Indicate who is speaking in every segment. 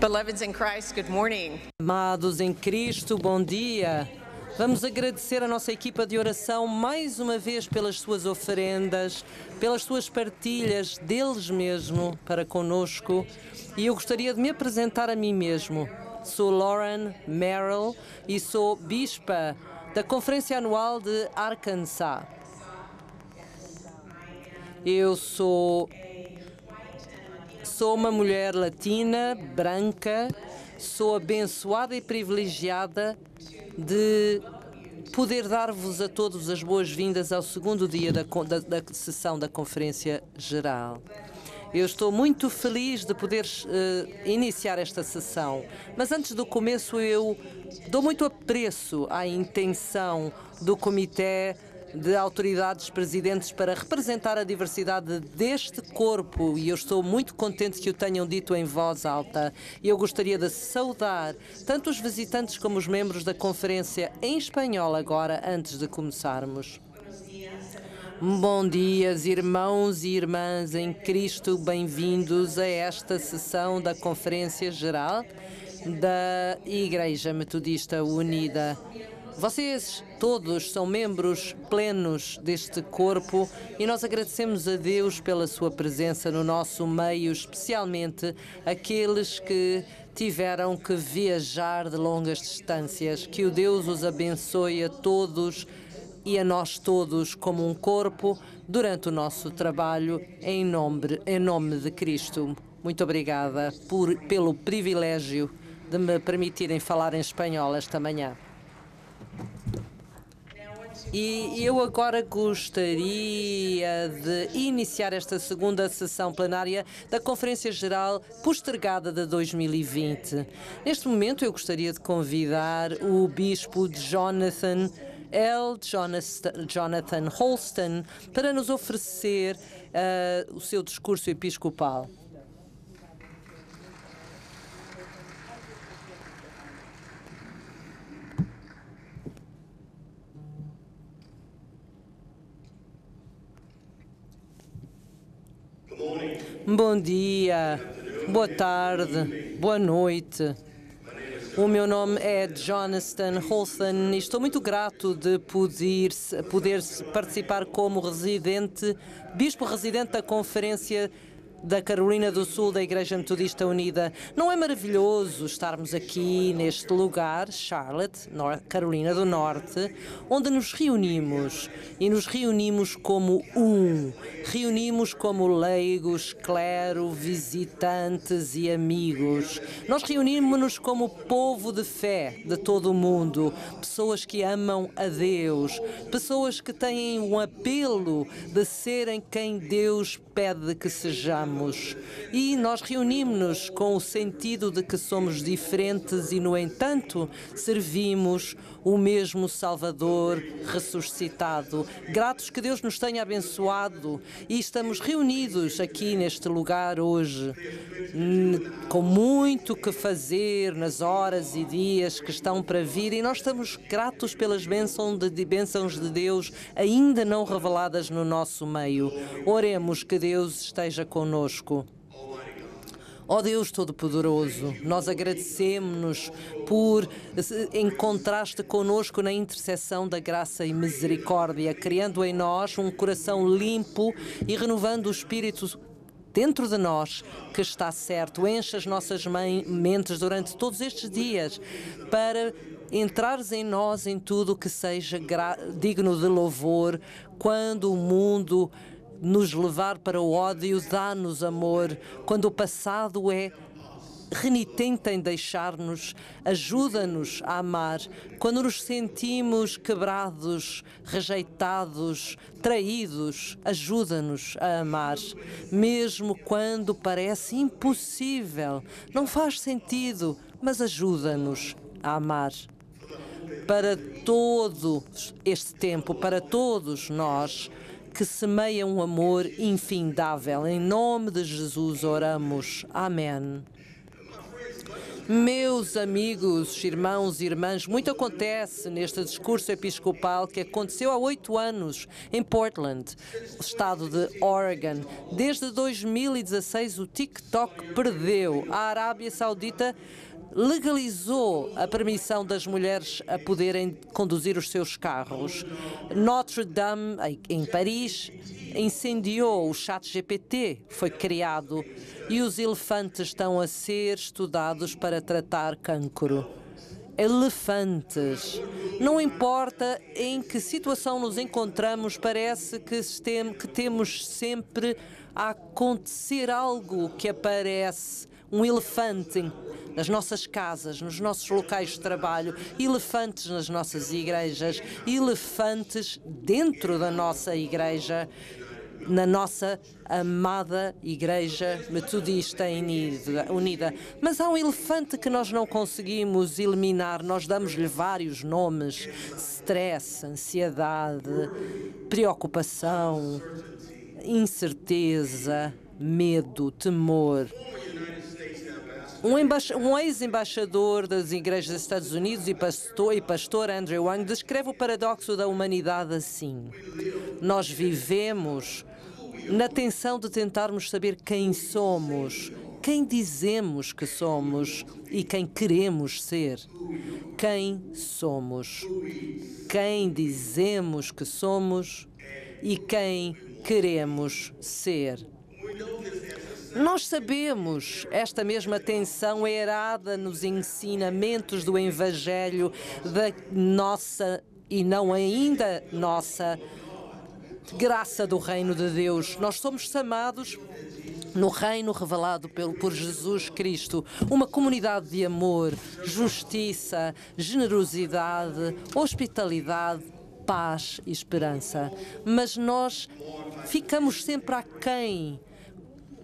Speaker 1: Beloveds in Christ, good morning.
Speaker 2: Amados em Cristo, bom dia. Vamos agradecer a nossa equipa de oração mais uma vez pelas suas oferendas, pelas suas partilhas deles mesmo para conosco. E eu gostaria de me apresentar a mim mesmo. Sou Lauren Merrill e sou bispa da Conferência Anual de Arkansas. Eu sou uma mulher latina, branca, sou abençoada e privilegiada de poder dar-vos a todos as boas-vindas ao segundo dia da sessão da Conferência Geral. Eu estou muito feliz de poder iniciar esta sessão, mas antes do começo eu dou muito apreço à intenção do Comitê de autoridades presidentes para representar a diversidade deste corpo, e eu estou muito contente que o tenham dito em voz alta. Eu gostaria de saudar tanto os visitantes como os membros da conferência em espanhol agora, antes de começarmos. Bom dia, irmãos e irmãs em Cristo, bem-vindos a esta sessão da Conferência Geral da Igreja Metodista Unida. Vocês todos são membros plenos deste corpo e nós agradecemos a Deus pela sua presença no nosso meio, especialmente aqueles que tiveram que viajar de longas distâncias. Que o Deus os abençoe a todos e a nós todos como um corpo durante o nosso trabalho em nome de Cristo. Muito obrigada pelo privilégio de me permitirem falar em espanhol esta manhã. E eu agora gostaria de iniciar esta segunda sessão plenária da Conferência Geral postergada de 2020. Neste momento eu gostaria de convidar o Bispo Jonathan Holston para nos oferecer o seu discurso episcopal. Bom dia, boa tarde, boa noite. O meu nome é Jonathan Holston e estou muito grato de poder participar como bispo residente da Conferência da Carolina do Sul da Igreja Metodista Unida. Não é maravilhoso estarmos aqui neste lugar, Charlotte, Carolina do Norte, onde nos reunimos e nos reunimos como reunimos como leigos, clero, visitantes e amigos. Nós reunimos-nos como povo de fé de todo o mundo, pessoas que amam a Deus, pessoas que têm um apelo de serem quem Deus pede que sejamos. E nós reunimos-nos com o sentido de que somos diferentes e, no entanto, servimos o mesmo Salvador ressuscitado. Gratos que Deus nos tenha abençoado e estamos reunidos aqui neste lugar hoje, com muito que fazer nas horas e dias que estão para vir, e nós estamos gratos pelas bênçãos de Deus ainda não reveladas no nosso meio. Oremos que Deus esteja conosco. Ó Deus Todo-Poderoso, nós agradecemos-nos por encontrar-te conosco na intercessão da graça e misericórdia, criando em nós um coração limpo e renovando o espírito dentro de nós que está certo. Enche as nossas mentes durante todos estes dias para entrares em nós em tudo que seja digno de louvor. Quando o mundo nos levar para o ódio, dá-nos amor. Quando o passado é renitente em deixar-nos, ajuda-nos a amar. Quando nos sentimos quebrados, rejeitados, traídos, ajuda-nos a amar. Mesmo quando parece impossível, não faz sentido, mas ajuda-nos a amar. Para todo este tempo, para todos nós, que semeia um amor infindável. Em nome de Jesus oramos. Amém. Meus amigos, irmãos e irmãs, muito acontece neste discurso episcopal que aconteceu há 8 anos em Portland, estado de Oregon. Desde 2016, o TikTok perdeu. A Arábia Saudita legalizou a permissão das mulheres a poderem conduzir os seus carros. Notre Dame, em Paris, incendiou o ChatGPT, foi criado, e os elefantes estão a ser estudados para tratar cancro. Elefantes. Não importa em que situação nos encontramos, parece que temos sempre a acontecer algo que aparece. Um elefante nas nossas casas, nos nossos locais de trabalho, elefantes nas nossas igrejas, elefantes dentro da nossa igreja, na nossa amada Igreja Metodista Unida. Mas há um elefante que nós não conseguimos eliminar, nós damos-lhe vários nomes: stress, ansiedade, preocupação, incerteza, medo, temor. Um ex-embaixador das igrejas dos Estados Unidos e pastor Andrew Wang descreve o paradoxo da humanidade assim: nós vivemos na tensão de tentarmos saber quem somos, quem dizemos que somos e quem queremos ser. Quem somos, quem dizemos que somos e quem queremos ser. Nós sabemos, esta mesma tensão é herada nos ensinamentos do Evangelho da nossa e não ainda nossa graça do reino de Deus. Nós somos chamados no reino revelado por Jesus Cristo, uma comunidade de amor, justiça, generosidade, hospitalidade, paz e esperança. Mas nós ficamos sempre aquém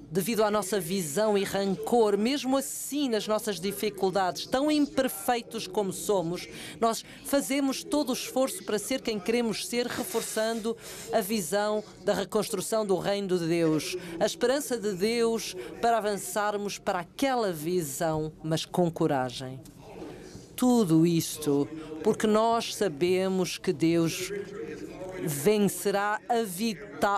Speaker 2: devido à nossa visão e rancor. Mesmo assim, nas nossas dificuldades, tão imperfeitos como somos, nós fazemos todo o esforço para ser quem queremos ser, reforçando a visão da reconstrução do reino de Deus, a esperança de Deus para avançarmos para aquela visão, mas com coragem. Tudo isto porque nós sabemos que Deus vencerá, a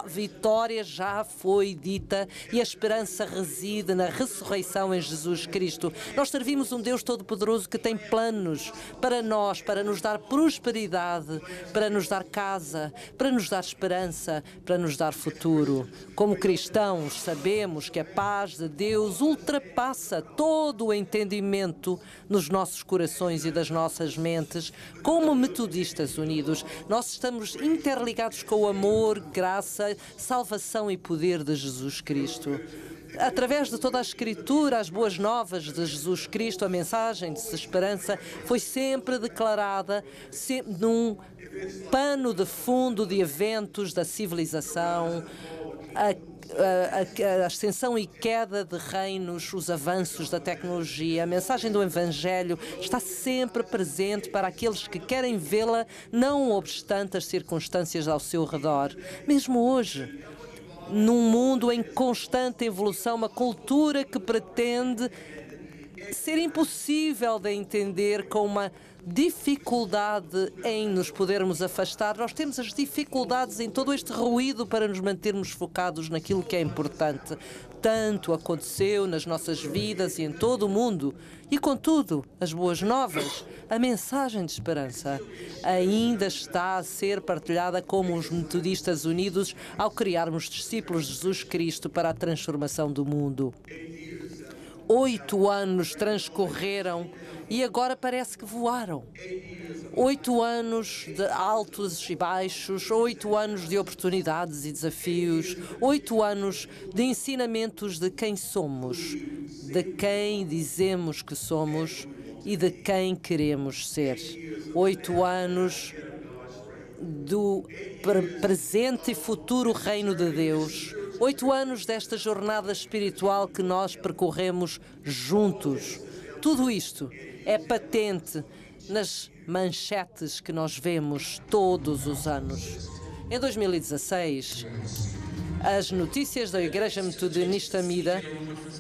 Speaker 2: vitória já foi dita e a esperança reside na ressurreição em Jesus Cristo. Nós servimos um Deus Todo-Poderoso que tem planos para nós, para nos dar prosperidade, para nos dar casa, para nos dar esperança, para nos dar futuro. Como cristãos, sabemos que a paz de Deus ultrapassa todo o entendimento nos nossos corações e das nossas mentes. Como Metodistas Unidos, nós estamos interligados com o amor, graça, salvação e poder de Jesus Cristo. Através de toda a Escritura, as boas novas de Jesus Cristo, a mensagem de esperança, foi sempre declarada num pano de fundo de eventos da civilização, a ascensão e queda de reinos, os avanços da tecnologia. A mensagem do Evangelho está sempre presente para aqueles que querem vê-la, não obstante as circunstâncias ao seu redor. Mesmo hoje, num mundo em constante evolução, uma cultura que pretende ser impossível de entender, com uma dificuldade em nos podermos afastar. Nós temos as dificuldades em todo este ruído para nos mantermos focados naquilo que é importante. Tanto aconteceu nas nossas vidas e em todo o mundo. E, contudo, as boas novas, a mensagem de esperança, ainda está a ser partilhada como os Metodistas Unidos ao criarmos discípulos de Jesus Cristo para a transformação do mundo. 8 anos transcorreram e agora parece que voaram. 8 anos de altos e baixos, 8 anos de oportunidades e desafios, 8 anos de ensinamentos de quem somos, de quem dizemos que somos e de quem queremos ser. 8 anos do presente e futuro reino de Deus. 8 anos desta jornada espiritual que nós percorremos juntos. Tudo isto é patente nas manchetes que nós vemos todos os anos. Em 2016, As notícias da Igreja Metodista Unida.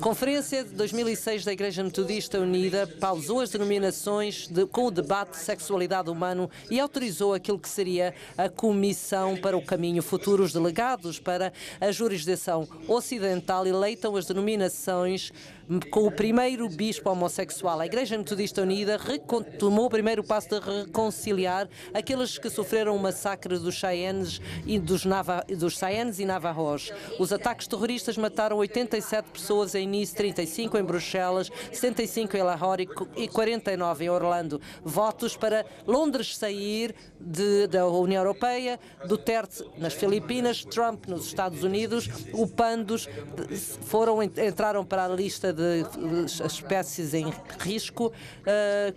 Speaker 2: Conferência de 2006 da Igreja Metodista Unida pausou as denominações com o debate de sexualidade humana e autorizou aquilo que seria a Comissão para o Caminho Futuro. Os delegados para a jurisdição ocidental eleitam as denominações com o primeiro bispo homossexual. A Igreja Metodista Unida tomou o primeiro passo de reconciliar aqueles que sofreram o massacre dos Cheyennes e Navajos. Os ataques terroristas mataram 87 pessoas em Nice, 35 em Bruxelas, 75 em Lahore e 49 em Orlando. Votos para Londres sair da União Europeia, Duterte nas Filipinas, Trump nos Estados Unidos, o Pandos entraram para a lista de espécies em risco.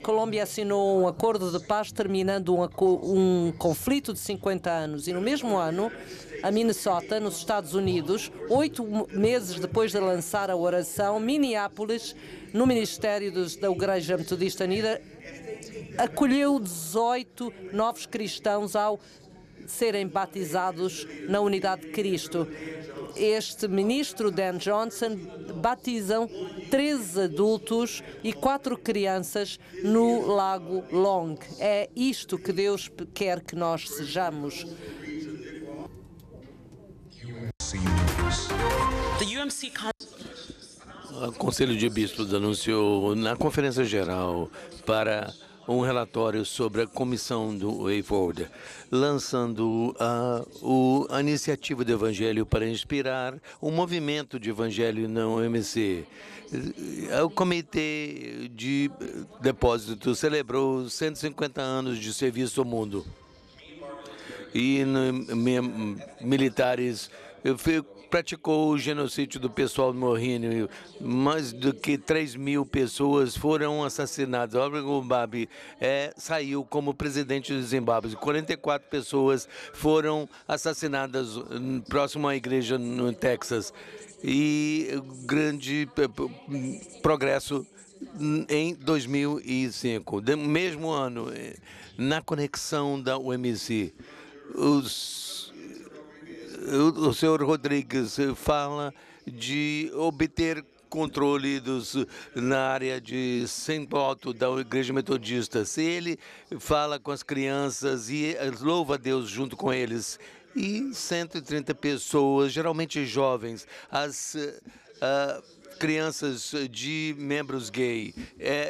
Speaker 2: Colômbia assinou um acordo de paz terminando um conflito de 50 anos. E no mesmo ano, a Minnesota, nos Estados Unidos, 8 meses depois de lançar a oração, Minneapolis, no Ministério da Igreja Metodista Unida, acolheu 18 novos cristãos ao serem batizados na unidade de Cristo. Este ministro, Dan Johnson, batizam 13 adultos e 4 crianças no Lago Long. É isto que Deus quer que nós sejamos.
Speaker 3: O Conselho de Bispos anunciou na Conferência Geral para um relatório sobre a comissão do Way Forward, lançando a iniciativa do Evangelho para inspirar o movimento de Evangelho na OMC. O Comitê de Depósito celebrou 150 anos de serviço ao mundo. E militares praticou o genocídio do pessoal do Morrinho. Mais do que 3.000 pessoas foram assassinadas. Robert Mugabe saiu como presidente do Zimbábue. 44 pessoas foram assassinadas próximo à igreja no Texas. E grande progresso em 2005. No mesmo ano, na conexão da OMC, o senhor Rodrigues fala de obter controle na área de Sempoto da Igreja Metodista. Se ele fala com as crianças e louva a Deus junto com eles, e 130 pessoas, geralmente jovens, as crianças de membros gay,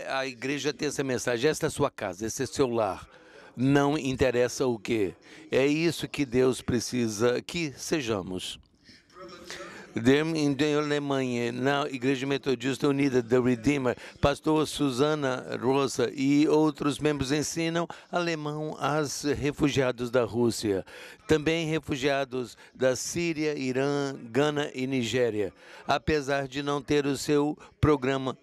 Speaker 3: a igreja tem essa mensagem: esta é a sua casa, esse é seu lar. Não interessa o quê. É isso que Deus precisa que sejamos. Em Alemanha, na Igreja Metodista Unida da Redeemer, pastor Susana Rosa e outros membros ensinam alemão aos refugiados da Rússia, também refugiados da Síria, Irã, Gana e Nigéria. Apesar de não ter o seu programa,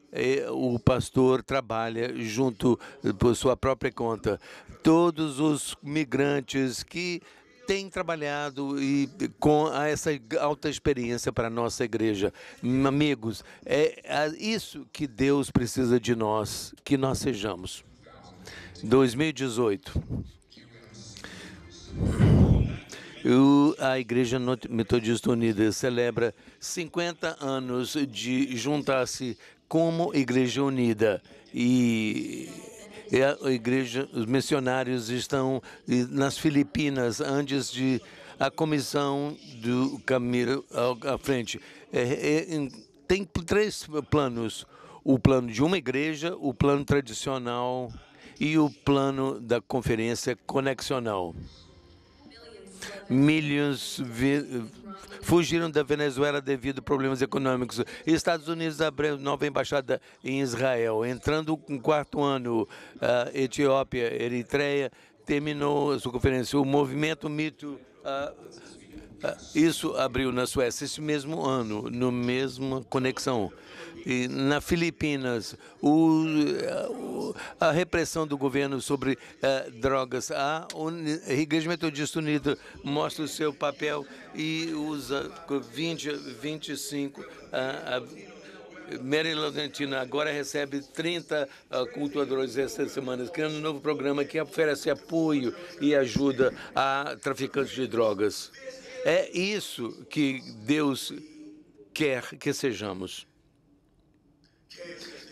Speaker 3: o pastor trabalha junto por sua própria conta. Todos os migrantes que tem trabalhado com essa alta experiência para a nossa igreja. Amigos, é isso que Deus precisa de nós, que nós sejamos. 2018. A Igreja Metodista Unida celebra 50 anos de juntar-se como Igreja Unida e a igreja, os missionários estão nas Filipinas antes de a comissão do caminho à frente. Tem 3 planos: o plano de uma igreja, o plano tradicional e o plano da conferência conexional. Milhões fugiram da Venezuela devido a problemas econômicos. Estados Unidos abriu nova embaixada em Israel. Entrando no 4º ano, a Etiópia, Eritreia, terminou a sua conferência. O movimento Mito, isso abriu na Suécia esse mesmo ano, na mesma conexão. E na Filipinas, a repressão do governo sobre drogas. A Igreja Metodista Unida mostra o seu papel e usa 25. Maryland agora recebe 30 cultuadores esta semana, criando um novo programa que oferece apoio e ajuda a traficantes de drogas. É isso que Deus quer que sejamos.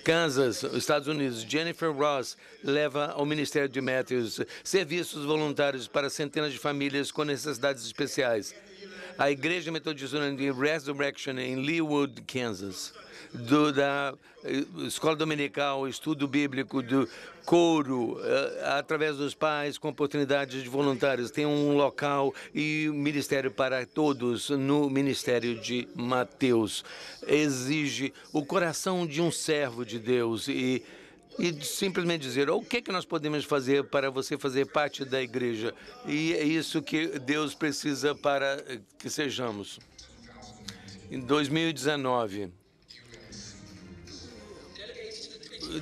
Speaker 3: Kansas, Estados Unidos, Jennifer Ross leva ao Ministério de Matthews serviços voluntários para centenas de famílias com necessidades especiais. A Igreja Metodista de Resurrection em Leawood, Kansas, da Escola Dominical, Estudo Bíblico, do coro, através dos pais, com oportunidades de voluntários. Tem um local e ministério para todos no Ministério de Mateus. Exige o coração de um servo de Deus e simplesmente dizer o que nós podemos fazer para você fazer parte da igreja. E é isso que Deus precisa para que sejamos. Em 2019,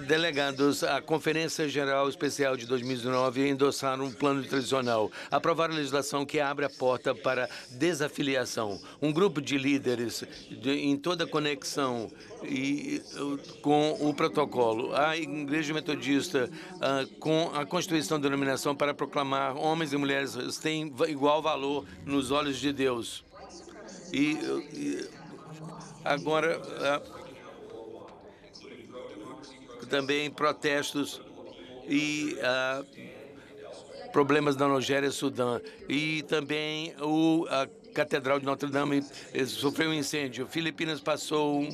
Speaker 3: delegados à Conferência Geral Especial de 2019 endossaram um plano tradicional, aprovaram a legislação que abre a porta para desafiliação. Um grupo de líderes em toda conexão com o protocolo. A Igreja Metodista, com a Constituição da denominação para proclamar homens e mulheres têm igual valor nos olhos de Deus. Agora também protestos e problemas na Nigéria e Sudão. E também a Catedral de Notre Dame sofreu um incêndio. Filipinas passou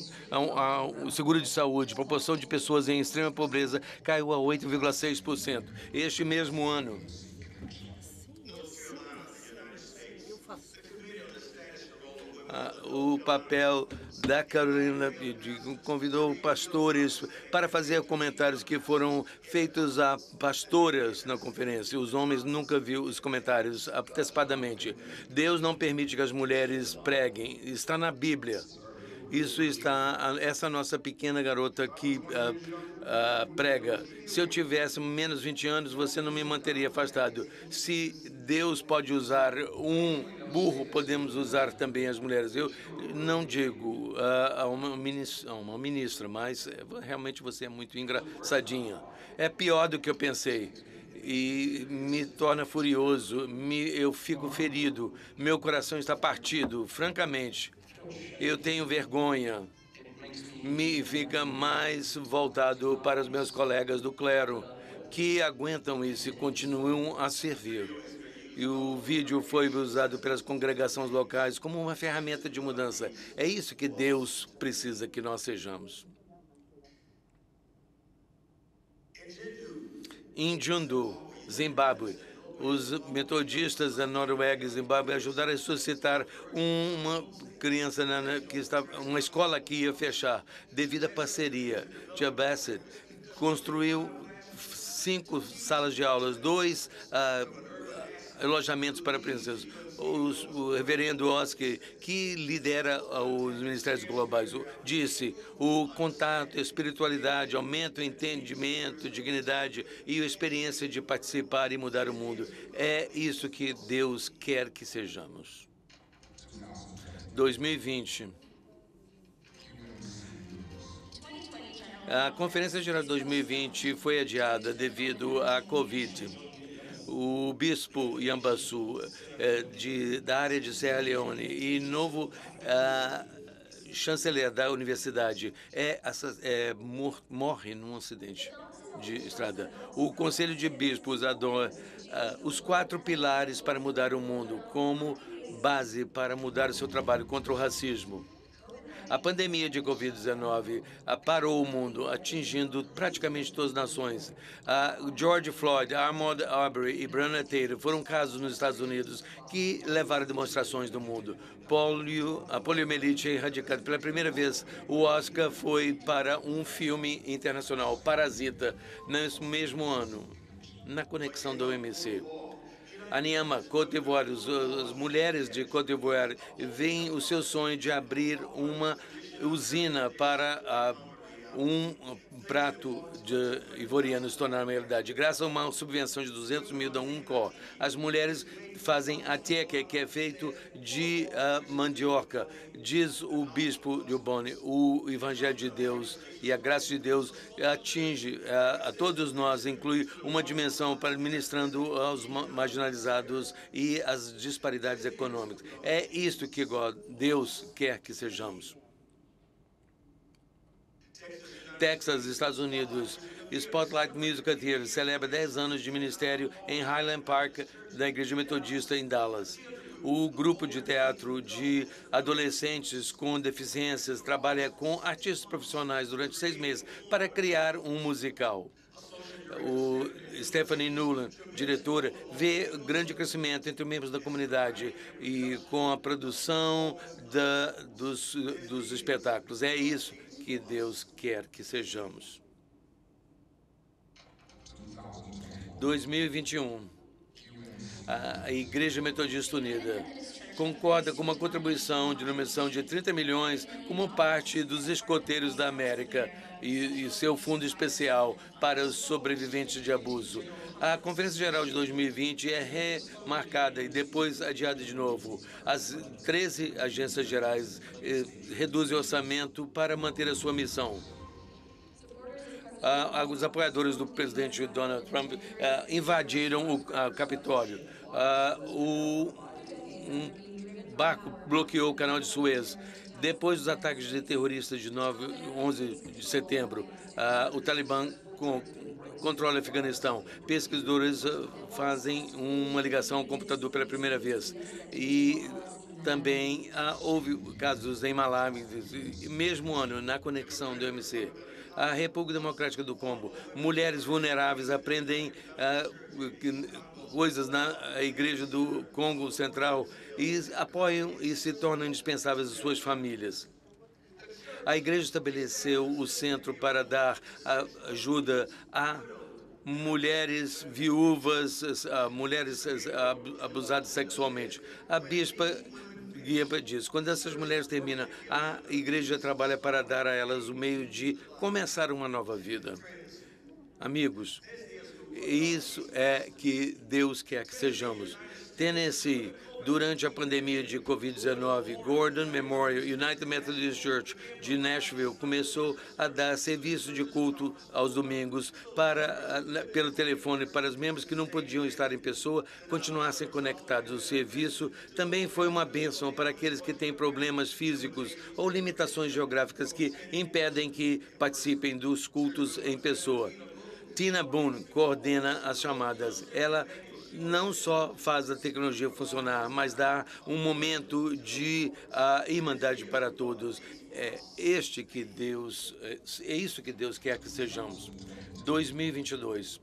Speaker 3: o seguro de saúde. A proporção de pessoas em extrema pobreza caiu a 8,6%. Este mesmo ano, o papel da Carolina convidou pastores para fazer comentários que foram feitos a pastoras na conferência. Os homens nunca viram os comentários antecipadamente. Deus não permite que as mulheres preguem. Está na Bíblia. Isso está, essa nossa pequena garota que prega. Se eu tivesse menos 20 anos, você não me manteria afastado. Se Deus pode usar um burro, podemos usar também as mulheres. Eu não digo a uma ministra, mas realmente você é muito engraçadinha. É pior do que eu pensei. E me torna furioso, eu fico ferido, meu coração está partido, francamente. Eu tenho vergonha. Me fica mais voltado para os meus colegas do clero, que aguentam isso e continuam a servir. E o vídeo foi usado pelas congregações locais como uma ferramenta de mudança. É isso que Deus precisa que nós sejamos. Em Jundu, Zimbábue, os metodistas da Noruega e Zimbábue ajudaram a ressuscitar uma criança uma escola que ia fechar devido à parceria. Tia Bassett construiu 5 salas de aulas, 2 alojamentos para princesas. O reverendo Oscar, que lidera os ministérios globais, disse: o contato, a espiritualidade, aumenta o entendimento, dignidade e a experiência de participar e mudar o mundo. É isso que Deus quer que sejamos. 2020. A Conferência Geral de 2020 foi adiada devido à Covid. O bispo Yambasu, da área de Serra Leone, e novo chanceler da universidade morre num acidente de estrada. O Conselho de Bispos adora os 4 pilares para mudar o mundo como base para mudar o seu trabalho contra o racismo. A pandemia de Covid-19 parou o mundo, atingindo praticamente todas as nações. George Floyd, Ahmaud Arbery e Breonna Taylor foram casos nos Estados Unidos que levaram demonstrações do mundo. A poliomielite é erradicada. Pela primeira vez, o Oscar foi para um filme internacional, Parasita, nesse mesmo ano, na conexão da OMC. A Niama, Côte d'Ivoire, as mulheres de Côte d'Ivoire veem o seu sonho de abrir uma usina para um prato de ivoriano se tornar uma realidade. Graças a uma subvenção de 200 mil da UNCOR, as mulheres fazem ateca, que é feito de mandioca. Diz o bispo de Ubone, o Evangelho de Deus e a graça de Deus atinge a todos nós, inclui uma dimensão para ministrando aos marginalizados e as disparidades econômicas. É isto que Deus quer que sejamos. Texas, Estados Unidos, Spotlight Musical Theater celebra 10 anos de ministério em Highland Park, da Igreja Metodista em Dallas. O grupo de teatro de adolescentes com deficiências trabalha com artistas profissionais durante 6 meses para criar um musical. O Stephanie Nuland, diretora, vê grande crescimento entre membros da comunidade e com a produção dos espetáculos. É isso que Deus quer que sejamos. 2021. A Igreja Metodista Unida concorda com uma contribuição de nomeação de 30 milhões como parte dos escoteiros da América e seu fundo especial para os sobreviventes de abuso. A Conferência Geral de 2020 é remarcada e depois adiada de novo. As 13 agências gerais reduzem o orçamento para manter a sua missão. Os apoiadores do presidente Donald Trump invadiram o Capitólio. Um barco bloqueou o canal de Suez. Depois dos ataques de terroristas de 11 de setembro, o Talibã controla o Afeganistão. Pesquisadores fazem uma ligação ao computador pela primeira vez. E também houve casos em Malawi, mesmo ano, na conexão do MC. A República Democrática do Congo. Mulheres vulneráveis aprendem coisas na Igreja do Congo Central e apoiam e se tornam indispensáveis às suas famílias. A Igreja estabeleceu o centro para dar ajuda a mulheres viúvas, mulheres abusadas sexualmente. A bispa Guia diz, quando essas mulheres terminam, a Igreja trabalha para dar a elas o meio de começar uma nova vida. Amigos, isso é que Deus quer que sejamos. Tennessee, durante a pandemia de Covid-19, Gordon Memorial United Methodist Church de Nashville começou a dar serviço de culto aos domingos pelo telefone para os membros que não podiam estar em pessoa continuassem conectados. O serviço também foi uma bênção para aqueles que têm problemas físicos ou limitações geográficas que impedem que participem dos cultos em pessoa. Tina Boone coordena as chamadas. Ela não só faz a tecnologia funcionar, mas dá um momento de irmandade para todos. É isso que Deus quer que sejamos. 2022.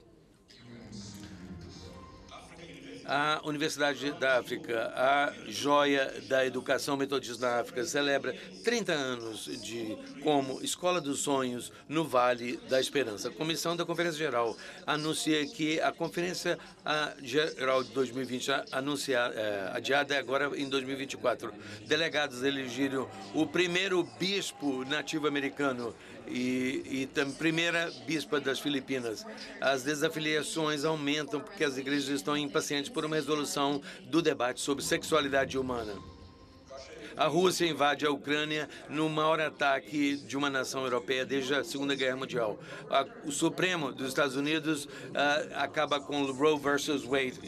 Speaker 3: A Universidade da África, a joia da educação metodista da África, celebra 30 anos como Escola dos Sonhos no Vale da Esperança. A Comissão da Conferência Geral anuncia que a Conferência Geral de 2020 adiada agora em 2024. Delegados elegeram o primeiro bispo nativo-americano e também primeira bispa das Filipinas. As desafiliações aumentam porque as igrejas estão impacientes por uma resolução do debate sobre sexualidade humana. A Rússia invade a Ucrânia no maior ataque de uma nação europeia desde a Segunda Guerra Mundial. O Supremo dos Estados Unidos acaba com Roe versus Wade.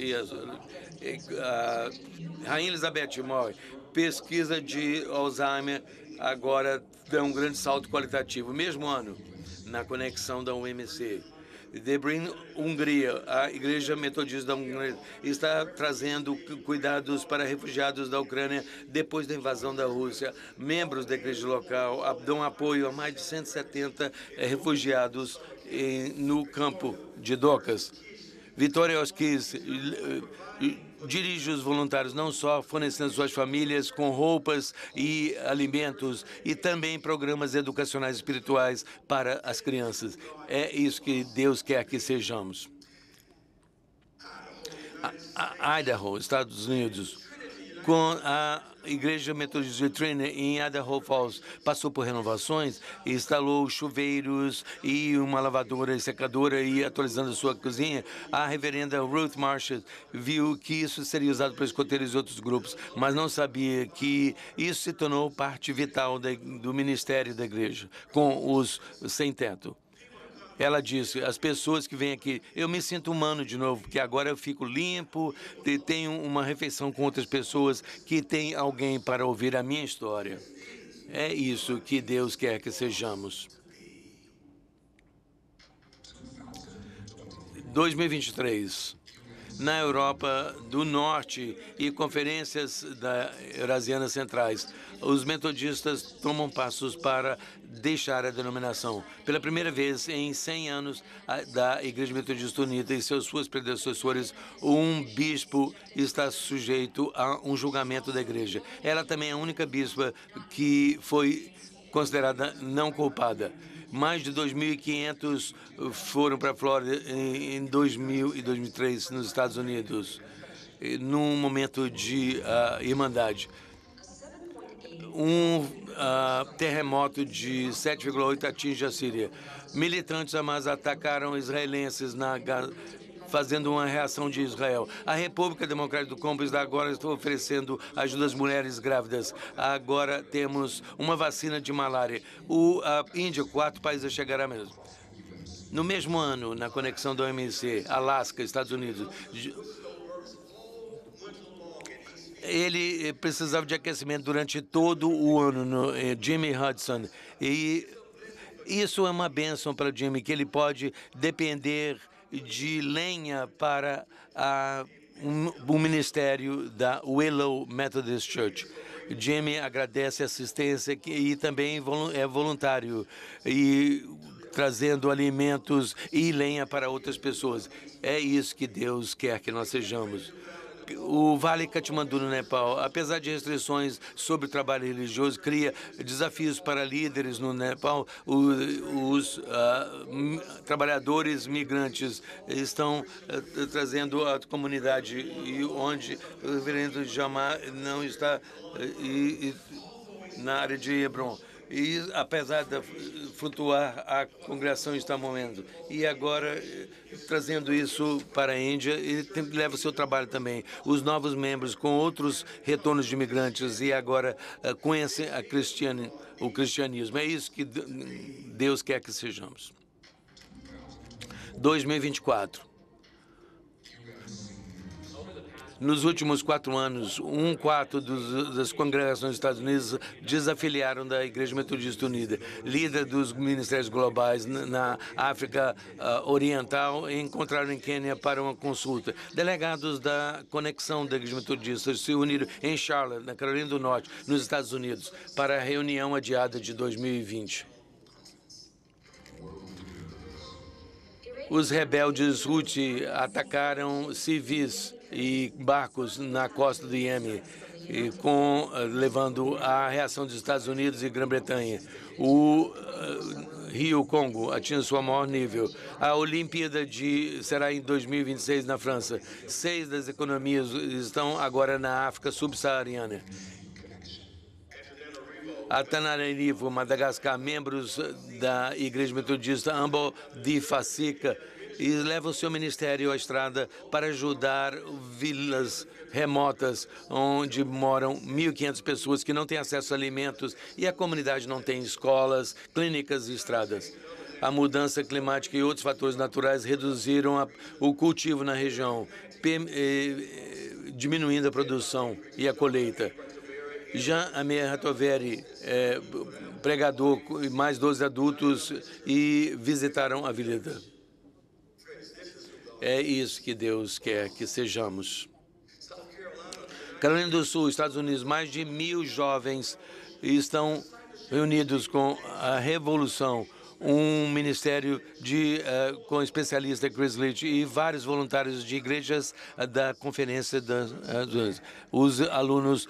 Speaker 3: Rainha Elizabeth morre. Pesquisa de Alzheimer agora dá um grande salto qualitativo. Mesmo ano, na conexão da UMC. Debrin, Hungria, a Igreja Metodista da Hungria está trazendo cuidados para refugiados da Ucrânia depois da invasão da Rússia. Membros da igreja local dão apoio a mais de 170 refugiados no campo de Docas. Vitória Osquis dirige os voluntários não só fornecendo suas famílias com roupas e alimentos e também programas educacionais espirituais para as crianças. É isso que Deus quer que sejamos. Idaho, Estados Unidos, com a Igreja Metodista de Trinity, em Idaho Falls, passou por renovações, instalou chuveiros e uma lavadora e secadora e atualizando sua cozinha. A reverenda Ruth Marshall viu que isso seria usado para escoteiros e outros grupos, mas não sabia que isso se tornou parte vital do ministério da igreja, com os sem-teto. Ela disse, as pessoas que vêm aqui, eu me sinto humano de novo, porque agora eu fico limpo, tenho uma refeição com outras pessoas, que tem alguém para ouvir a minha história. É isso que Deus quer que sejamos. 2023. Na Europa do Norte e conferências eurasianas centrais, os metodistas tomam passos para deixar a denominação. Pela primeira vez em 100 anos da Igreja Metodista Unida e suas predecessores, um bispo está sujeito a um julgamento da igreja. Ela também é a única bispa que foi considerada não culpada. Mais de 2.500 foram para a Flórida em 2000 e 2003, nos Estados Unidos, num momento de irmandade. Um terremoto de 7,8 atinge a Síria. Militantes Hamas atacaram israelenses fazendo uma reação de Israel. A República Democrática do Congo agora está oferecendo ajuda às mulheres grávidas. Agora temos uma vacina de malária. A Índia, 4 países chegará mesmo. No mesmo ano, na conexão da OMC, Alasca, Estados Unidos, ele precisava de aquecimento durante todo o ano, Jimmy Hudson. E isso é uma bênção para o Jimmy, que ele pode depender de lenha para o ministério da Willow Methodist Church. Jimmy agradece a assistência e também é voluntário e trazendo alimentos e lenha para outras pessoas. É isso que Deus quer que nós sejamos. O Vale Katmandu, no Nepal, apesar de restrições sobre o trabalho religioso, cria desafios para líderes no Nepal. Os trabalhadores migrantes estão trazendo a comunidade, e onde o reverendo Jamar não está na área de Hebron. E, apesar de flutuar, a congregação está morrendo. E agora, trazendo isso para a Índia, ele leva o seu trabalho também. Os novos membros, com outros retornos de imigrantes, e agora conhecem o cristianismo. É isso que Deus quer que sejamos. 2024. Nos últimos 4 anos, 1/4 das congregações dos Estados Unidos desafiliaram da Igreja Metodista Unida. Líder dos ministérios globais na África Oriental encontraram em Quênia para uma consulta. Delegados da conexão da Igreja Metodista se uniram em Charlotte, na Carolina do Norte, nos Estados Unidos, para a reunião adiada de 2020. Os rebeldes Houthi atacaram civis e barcos na costa do Iêmen, levando à reação dos Estados Unidos e Grã-Bretanha. O Rio Congo atinge seu maior nível. A Olimpíada será em 2026 na França. 6 das economias estão agora na África subsaariana. Antananarivo, Madagascar, membros da Igreja Metodista Ambo de Facica, e leva o seu ministério à estrada para ajudar vilas remotas, onde moram 1.500 pessoas que não têm acesso a alimentos e a comunidade não tem escolas, clínicas e estradas. A mudança climática e outros fatores naturais reduziram o cultivo na região, diminuindo a produção e a colheita. Jean Amir Ratoveri, pregador, e mais 12 adultos e visitaram a vila. É isso que Deus quer que sejamos. Carolina do Sul, Estados Unidos, mais de 1.000 jovens estão reunidos com a Revolução, um ministério com especialista Chris Leach e vários voluntários de igrejas da Conferência os alunos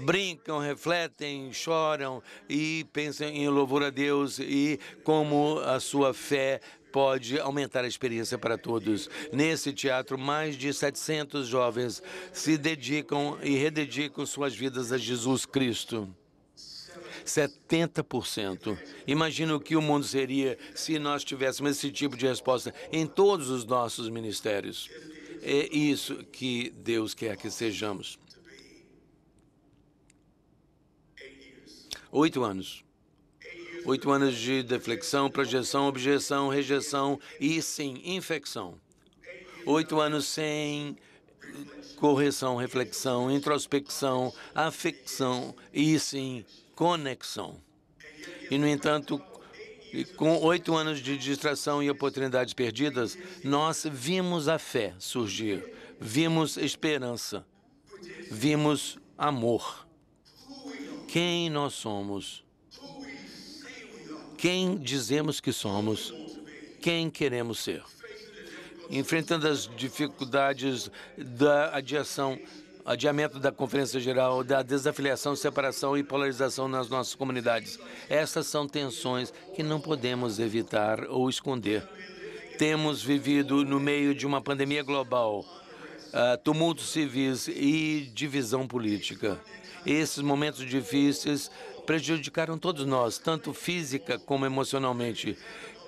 Speaker 3: brincam, refletem, choram e pensam em louvor a Deus e como a sua fé pode aumentar a experiência para todos. Nesse teatro, mais de 700 jovens se dedicam e rededicam suas vidas a Jesus Cristo. 70%. Imagina o que o mundo seria se nós tivéssemos esse tipo de resposta em todos os nossos ministérios. É isso que Deus quer que sejamos. 8 anos. 8 anos de deflexão, projeção, objeção, rejeição e, sim, infecção. 8 anos sem correção, reflexão, introspecção, afecção e, sim, conexão. E, no entanto, com 8 anos de distração e oportunidades perdidas, nós vimos a fé surgir, vimos esperança, vimos amor. Quem nós somos? Quem dizemos que somos? Quem queremos ser? Enfrentando as dificuldades da adiamento da Conferência Geral, da desafiliação, separação e polarização nas nossas comunidades. Essas são tensões que não podemos evitar ou esconder. Temos vivido no meio de uma pandemia global, tumultos civis e divisão política. Esses momentos difíceis prejudicaram todos nós, tanto física como emocionalmente,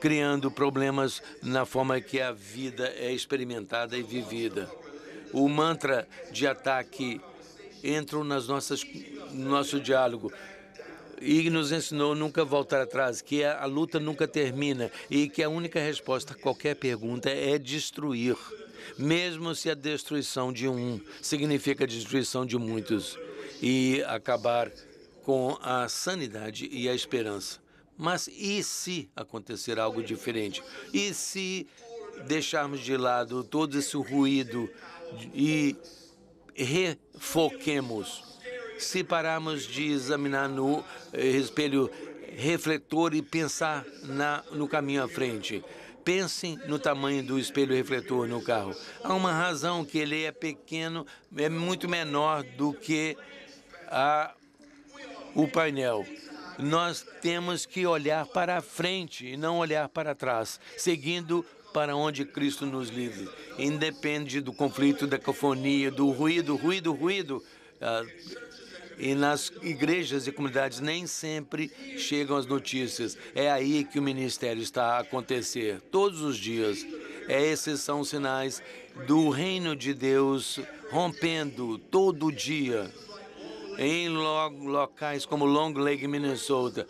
Speaker 3: criando problemas na forma que a vida é experimentada e vivida. O mantra de ataque entrou no nosso diálogo e nos ensinou nunca voltar atrás, que a luta nunca termina e que a única resposta a qualquer pergunta é destruir, mesmo se a destruição de um significa a destruição de muitos, e acabar com a sanidade e a esperança. Mas e se acontecer algo diferente? E se deixarmos de lado todo esse ruído e refoquemos? Se pararmos de examinar no espelho refletor e pensar no caminho à frente? Pensem no tamanho do espelho refletor no carro. Há uma razão que ele é pequeno, é muito menor do que o painel. Nós temos que olhar para a frente e não olhar para trás, seguindo para onde Cristo nos livre. Independe do conflito, da cacofonia, do ruído. E nas igrejas e comunidades nem sempre chegam as notícias. É aí que o ministério está a acontecer, todos os dias. Esses são os sinais do reino de Deus rompendo todo dia. Em locais como Long Lake, Minnesota,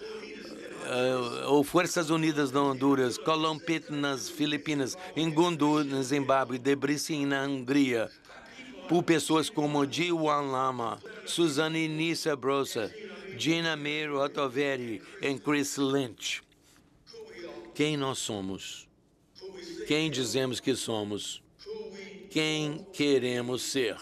Speaker 3: ou Forças Unidas na Honduras, Colompit nas Filipinas, em Gundu, no Zimbábue, Debrecen, na Hungria, por pessoas como Jiwan Lama, Suzane Nissa Brossa, Gina Meiro Otoveri e Chris Lynch. Quem nós somos? Quem dizemos que somos? Quem queremos ser?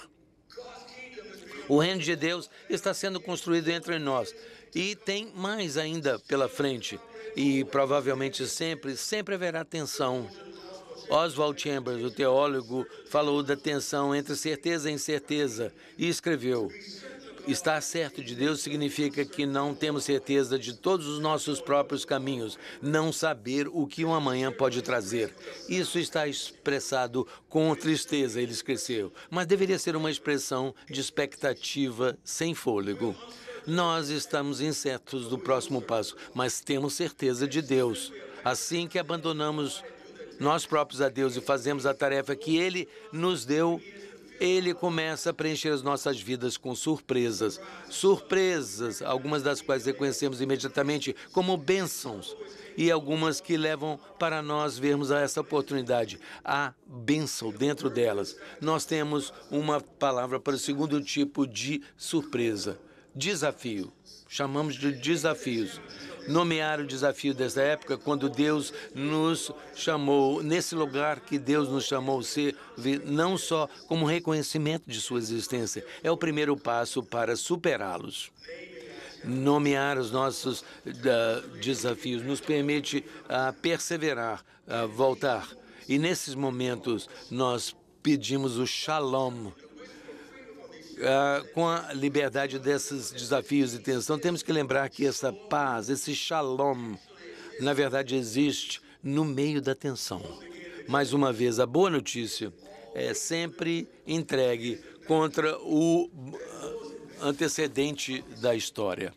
Speaker 3: O reino de Deus está sendo construído entre nós e tem mais ainda pela frente. E provavelmente sempre haverá tensão. Oswald Chambers, o teólogo, falou da tensão entre certeza e incerteza e escreveu: estar certo de Deus significa que não temos certeza de todos os nossos próprios caminhos, não saber o que um amanhã pode trazer. Isso está expressado com tristeza, ele escreveu, mas deveria ser uma expressão de expectativa sem fôlego. Nós estamos incertos do próximo passo, mas temos certeza de Deus. Assim que abandonamos nós próprios a Deus e fazemos a tarefa que Ele nos deu, Ele começa a preencher as nossas vidas com surpresas. Surpresas, algumas das quais reconhecemos imediatamente como bênçãos e algumas que levam para nós vermos essa oportunidade. Há bênção dentro delas. Nós temos uma palavra para o segundo tipo de surpresa: desafio. Chamamos de desafios. Nomear o desafio dessa época, quando Deus nos chamou, nesse lugar que Deus nos chamou, não só como reconhecimento de sua existência, é o primeiro passo para superá-los. nomear os nossos desafios, nos permite perseverar, voltar. E nesses momentos nós pedimos o shalom. Com a liberdade desses desafios e tensão, temos que lembrar que essa paz, esse shalom, na verdade existe no meio da tensão. Mais uma vez, a boa notícia é sempre entregue contra o antecedente da história.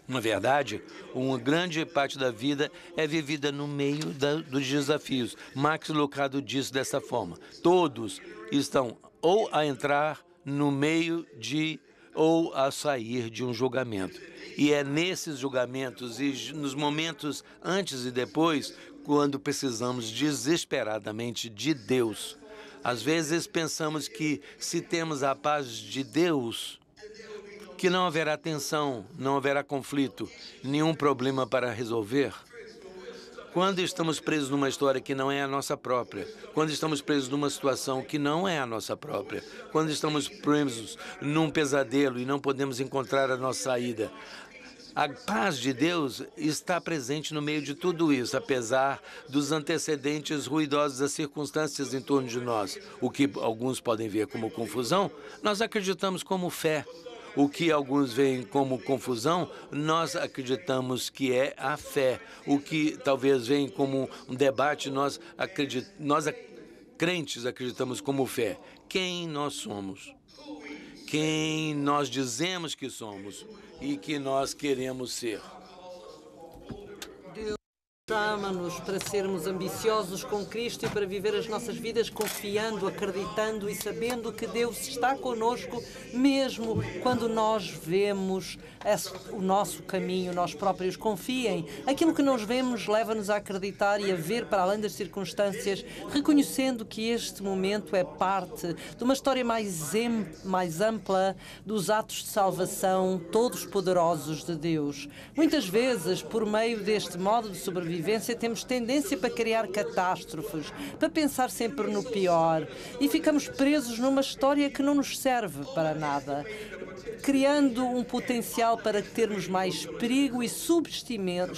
Speaker 3: Na verdade, uma grande parte da vida é vivida no meio dos desafios. Max Lucado disse dessa forma: todos estão ou a entrar no meio de ou a sair de um julgamento. E é nesses julgamentos e nos momentos antes e depois quando precisamos desesperadamente de Deus. Às vezes pensamos que se temos a paz de Deus, que não haverá tensão, não haverá conflito, nenhum problema para resolver. Quando estamos presos numa história que não é a nossa própria, quando estamos presos numa situação que não é a nossa própria, quando estamos presos num pesadelo e não podemos encontrar a nossa saída, a paz de Deus está presente no meio de tudo isso, apesar dos antecedentes ruidosos das circunstâncias em torno de nós. O que alguns podem ver como confusão, nós acreditamos como fé. O que alguns veem como confusão, nós acreditamos que é a fé. O que talvez veem como um debate, nós crentes acreditamos como fé. Quem nós somos? Quem nós dizemos que somos e que nós queremos ser?
Speaker 2: Chama-nos para sermos ambiciosos com Cristo e para viver as nossas vidas confiando, acreditando e sabendo que Deus está conosco, mesmo quando nós vemos o nosso caminho, nós próprios. Confiem. Aquilo que nós vemos leva-nos a acreditar e a ver para além das circunstâncias, reconhecendo que este momento é parte de uma história mais ampla dos atos de salvação, todos poderosos de Deus. Muitas vezes, por meio deste modo de sobrevivência, temos tendência para criar catástrofes, para pensar sempre no pior e ficamos presos numa história que não nos serve para nada, criando um potencial para termos mais perigo e subestimando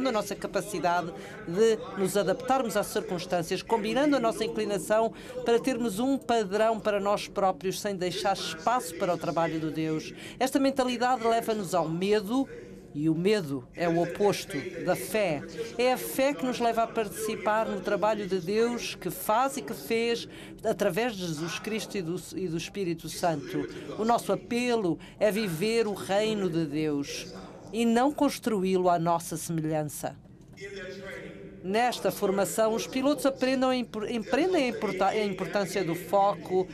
Speaker 2: a nossa capacidade de nos adaptarmos às circunstâncias, combinando a nossa inclinação para termos um padrão para nós próprios sem deixar espaço para o trabalho de Deus. Esta mentalidade leva-nos ao medo. E o medo é o oposto da fé. É a fé que nos leva a participar no trabalho de Deus que faz e que fez através de Jesus Cristo e do Espírito Santo. O nosso apelo é viver o reino de Deus e não construí-lo à nossa semelhança. Nesta formação, os pilotos empreendem a importância do foco,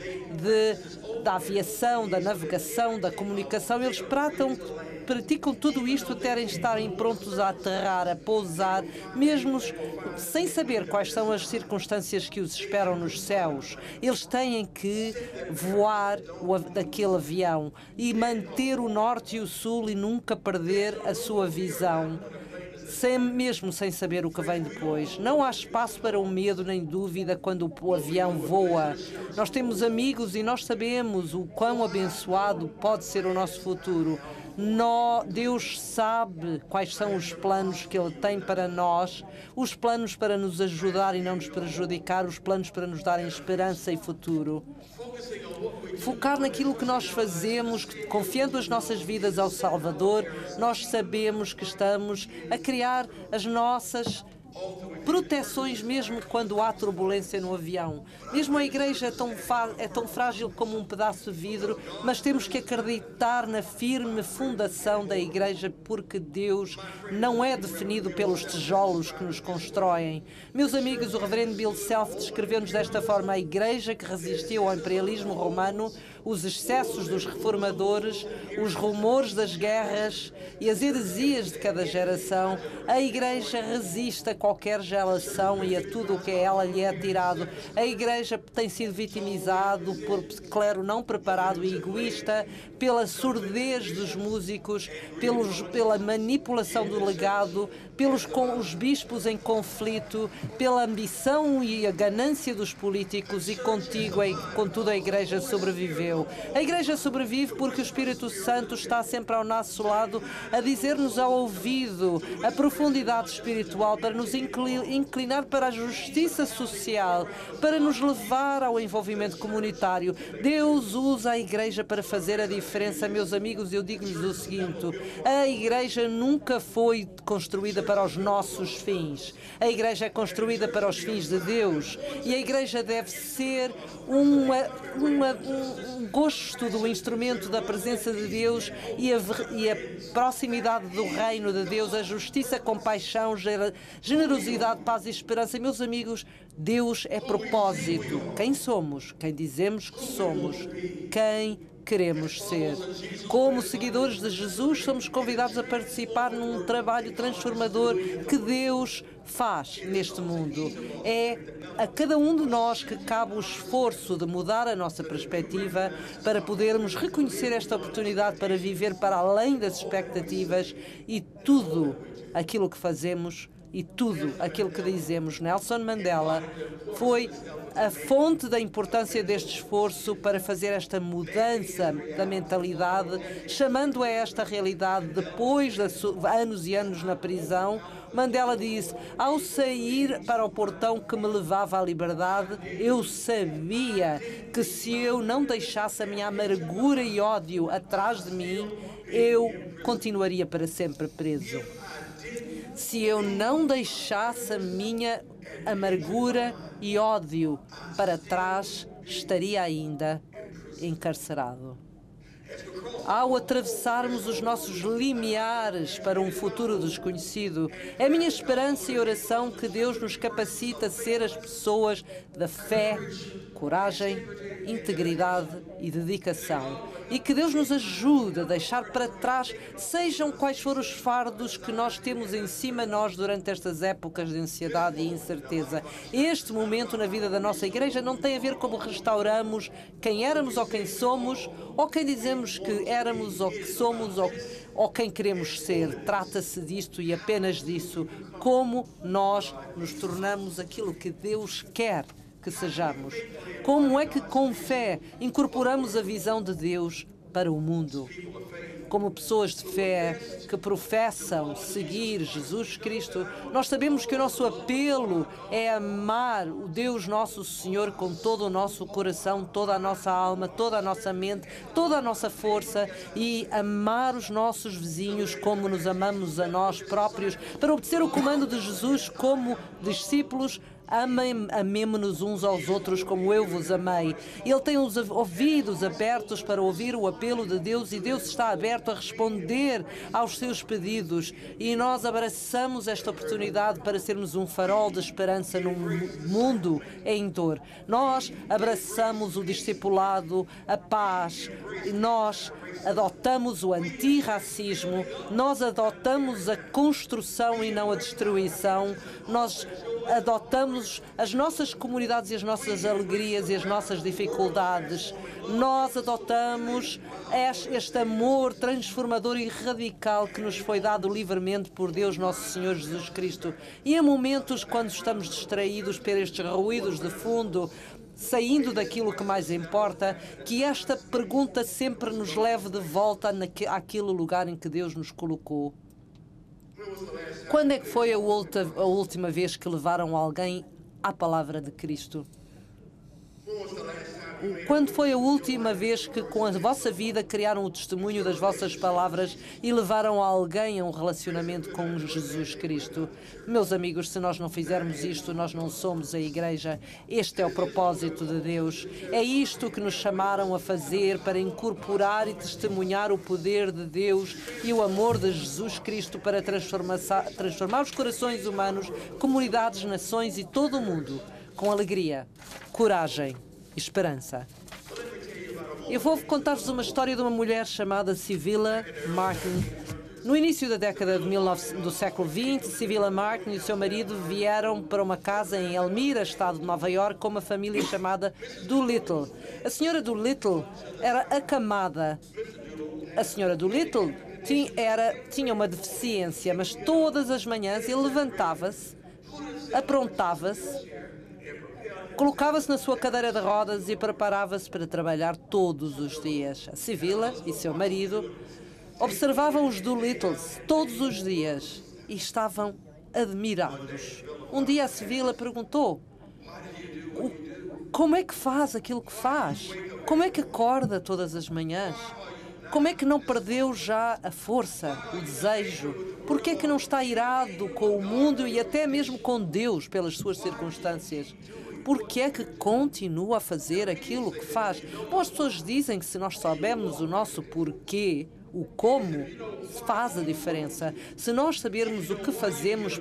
Speaker 2: da aviação, da navegação, da comunicação. Eles praticam tudo isto até estarem prontos a aterrar, a pousar, mesmo sem saber quais são as circunstâncias que os esperam nos céus. Eles têm que voar daquele avião e manter o norte e o sul e nunca perder a sua visão. Mesmo sem saber o que vem depois. Não há espaço para o medo nem dúvida quando o avião voa. Nós temos amigos e nós sabemos o quão abençoado pode ser o nosso futuro. Deus sabe quais são os planos que Ele tem para nós, os planos para nos ajudar e não nos prejudicar, os planos para nos darem esperança e futuro. Focar naquilo que nós fazemos, confiando as nossas vidas ao Salvador, nós sabemos que estamos a criar as nossas proteções mesmo quando há turbulência no avião. Mesmo a igreja é tão frágil como um pedaço de vidro, mas temos que acreditar na firme fundação da igreja, porque Deus não é definido pelos tijolos que nos constroem. Meus amigos, o reverendo Bill Self descreveu-nos desta forma: a igreja que resistiu ao imperialismo romano, os excessos dos reformadores, os rumores das guerras e as heresias de cada geração. A igreja resiste a qualquer geração e a tudo o que a ela lhe é tirado. A igreja tem sido vitimizado por clero não preparado e egoísta, pela surdez dos músicos, pela manipulação do legado, com os bispos em conflito, pela ambição e a ganância dos políticos, e contudo a igreja sobreviveu. sobreviveu. A Igreja sobrevive porque o Espírito Santo está sempre ao nosso lado a dizer-nos ao ouvido a profundidade espiritual para nos inclinar para a justiça social, para nos levar ao envolvimento comunitário. Deus usa a Igreja para fazer a diferença. Meus amigos, eu digo-lhes o seguinte: a Igreja nunca foi construída para os nossos fins. A Igreja é construída para os fins de Deus e a Igreja deve ser um gosto do instrumento da presença de Deus e a proximidade do reino de Deus, a justiça, compaixão, generosidade, paz e esperança. Meus amigos, Deus é propósito. Quem somos? Quem dizemos que somos? Quem queremos ser? Como seguidores de Jesus, somos convidados a participar num trabalho transformador que Deus faz neste mundo. É a cada um de nós que cabe o esforço de mudar a nossa perspectiva para podermos reconhecer esta oportunidade para viver para além das expectativas e tudo aquilo que fazemos e tudo aquilo que dizemos. Nelson Mandela foi a fonte da importância deste esforço para fazer esta mudança da mentalidade, chamando a esta realidade depois de anos e anos na prisão. Mandela disse: ao sair para o portão que me levava à liberdade, eu sabia que se eu não deixasse a minha amargura e ódio atrás de mim, eu continuaria para sempre preso. Se eu não deixasse a minha amargura e ódio para trás, estaria ainda encarcerado. Ao atravessarmos os nossos limiares para um futuro desconhecido, é minha esperança e oração que Deus nos capacite a ser as pessoas da fé, coragem, integridade e dedicação. E que Deus nos ajude a deixar para trás, sejam quais forem os fardos que nós temos em cima de nós durante estas épocas de ansiedade e incerteza. Este momento na vida da nossa Igreja não tem a ver como restauramos quem éramos ou quem somos, ou quem dizemos que éramos ou que somos ou quem queremos ser. Trata-se disto e apenas disso, como nós nos tornamos aquilo que Deus quer que sejamos. Como é que, com fé, incorporamos a visão de Deus para o mundo? Como pessoas de fé que professam seguir Jesus Cristo, nós sabemos que o nosso apelo é amar o Deus nosso Senhor com todo o nosso coração, toda a nossa alma, toda a nossa mente, toda a nossa força e amar os nossos vizinhos como nos amamos a nós próprios, para obedecer o comando de Jesus como discípulos. Amemo-nos uns aos outros como eu vos amei. Ele tem os ouvidos abertos para ouvir o apelo de Deus e Deus está aberto a responder aos seus pedidos. E nós abraçamos esta oportunidade para sermos um farol de esperança num mundo em dor. Nós abraçamos o discipulado, a paz, e nós adotamos o antirracismo, nós adotamos a construção e não a destruição, nós adotamos as nossas comunidades e as nossas alegrias e as nossas dificuldades. Nós adotamos este amor transformador e radical que nos foi dado livremente por Deus Nosso Senhor Jesus Cristo. E em momentos quando estamos distraídos por estes ruídos de fundo, saindo daquilo que mais importa, que esta pergunta sempre nos leve de volta àquele lugar em que Deus nos colocou. Quando é que foi a última vez que levaram alguém à palavra de Cristo? Quando foi a última vez que, com a vossa vida, criaram o testemunho das vossas palavras e levaram alguém a um relacionamento com Jesus Cristo? Meus amigos, se nós não fizermos isto, nós não somos a Igreja. Este é o propósito de Deus. É isto que nos chamaram a fazer para incorporar e testemunhar o poder de Deus e o amor de Jesus Cristo para transformar os corações humanos, comunidades, nações e todo o mundo com alegria, coragem e esperança. Eu vou contar-vos uma história de uma mulher chamada Civilla Martin. No início da década do século XX, Civilla Martin e o seu marido vieram para uma casa em Elmira, estado de Nova Iorque, com uma família chamada Doolittle. A senhora Doolittle era acamada. A senhora Doolittle tinha uma deficiência, mas todas as manhãs ele levantava-se, aprontava-se Colocava-se na sua cadeira de rodas e preparava-se para trabalhar todos os dias. A Sibila e seu marido observavam os Doolittles todos os dias e estavam admirados. Um dia a Sibila perguntou: como é que faz aquilo que faz? Como é que acorda todas as manhãs? Como é que não perdeu já a força, o desejo? Por que é que não está irado com o mundo e até mesmo com Deus pelas suas circunstâncias? Por que é que continua a fazer aquilo que faz? Bom, as pessoas dizem que se nós soubermos o nosso porquê, o como, faz a diferença. Se nós sabermos o que fazemos,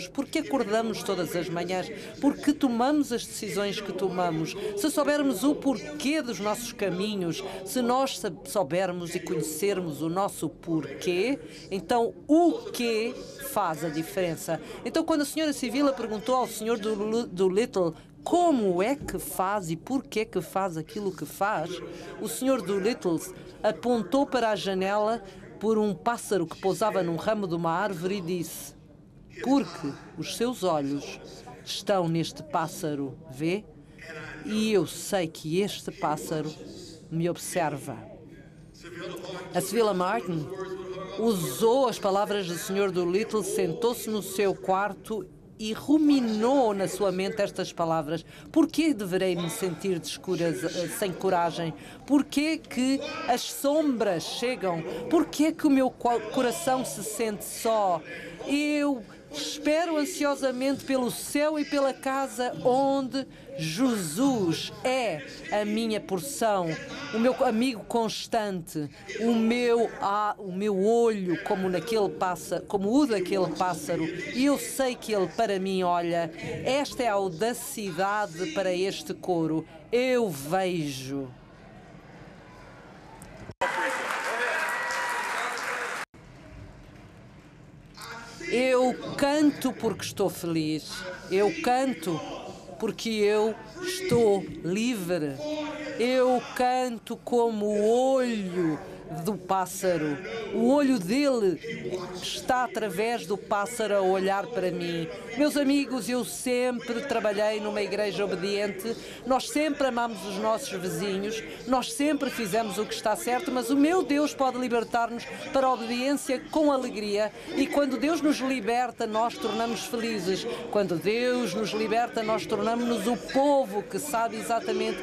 Speaker 2: por que acordamos todas as manhãs, por que tomamos as decisões que tomamos, se soubermos o porquê dos nossos caminhos, se nós soubermos e conhecermos o nosso porquê, então o que faz a diferença. Então, quando a senhora Sibila perguntou ao senhor Doolittle como é que faz e por que é que faz aquilo que faz, o senhor Doolittle apontou para a janela por um pássaro que pousava num ramo de uma árvore e disse: porque os seus olhos estão neste pássaro, vê? E eu sei que este pássaro me observa. A Sibila Martin usou as palavras do Sr. Doolittle, sentou-se no seu quarto e ruminou na sua mente estas palavras. Porquê deverei me sentir sem coragem? Porquê que as sombras chegam? Porquê que o meu coração se sente só? Eu espero ansiosamente pelo céu e pela casa onde Jesus é a minha porção, o meu amigo constante, o meu olho como naquele pássaro, como o daquele pássaro, e eu sei que ele para mim olha. Esta é a audacidade para este coro. Eu vejo. Eu canto porque estou feliz. Eu canto porque eu estou livre. Eu canto como o olho do pássaro. O olho dele está através do pássaro a olhar para mim. Meus amigos, eu sempre trabalhei numa igreja obediente. Nós sempre amamos os nossos vizinhos. Nós sempre fizemos o que está certo, mas o meu Deus pode libertar-nos para a obediência com alegria. E quando Deus nos liberta, nós tornamos felizes. Quando Deus nos liberta, nós tornamos-nos o povo que sabe exatamente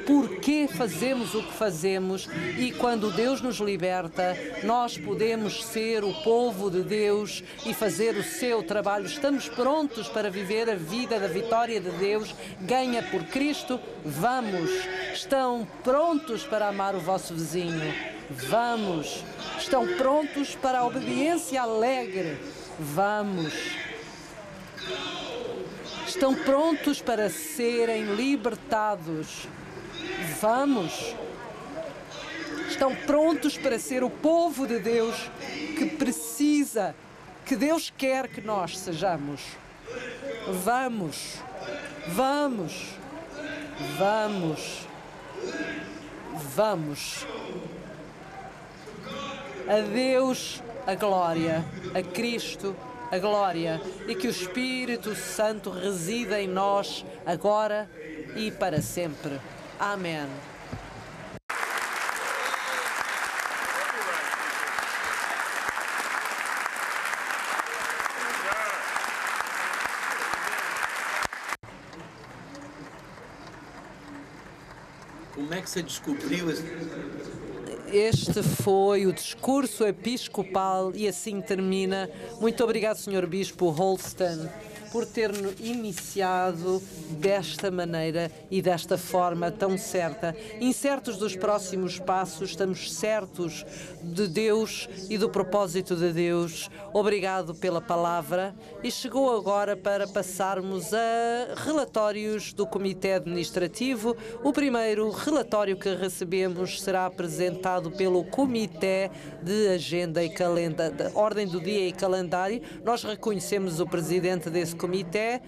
Speaker 2: por que fazemos o que fazemos. E quando Deus nos liberta, nós podemos ser o povo de Deus e fazer o seu trabalho. Estamos prontos para viver a vida da vitória de Deus, ganha por Cristo. Vamos. Estão prontos para amar o vosso vizinho? Vamos. Estão prontos para a obediência alegre? Vamos. Estão prontos para serem libertados? Vamos. Estão prontos para ser o povo de Deus que precisa, que Deus quer que nós sejamos? Vamos, vamos, vamos, vamos. A Deus a glória, a Cristo a glória, e que o Espírito Santo resida em nós agora e para sempre. Amém.
Speaker 3: Como é que você descobriu isso?
Speaker 2: Este foi o discurso episcopal e assim termina. Muito obrigado, Sr. Bispo Holston, por ter-nos iniciado desta maneira e desta forma tão certa. Incertos dos próximos passos, estamos certos de Deus e do propósito de Deus. Obrigado pela palavra. E chegou agora para passarmos a relatórios do Comitê Administrativo. O primeiro relatório que recebemos será apresentado pelo Comitê de Agenda e Calendário, de Ordem do Dia e Calendário. Nós reconhecemos o presidente desse comitê,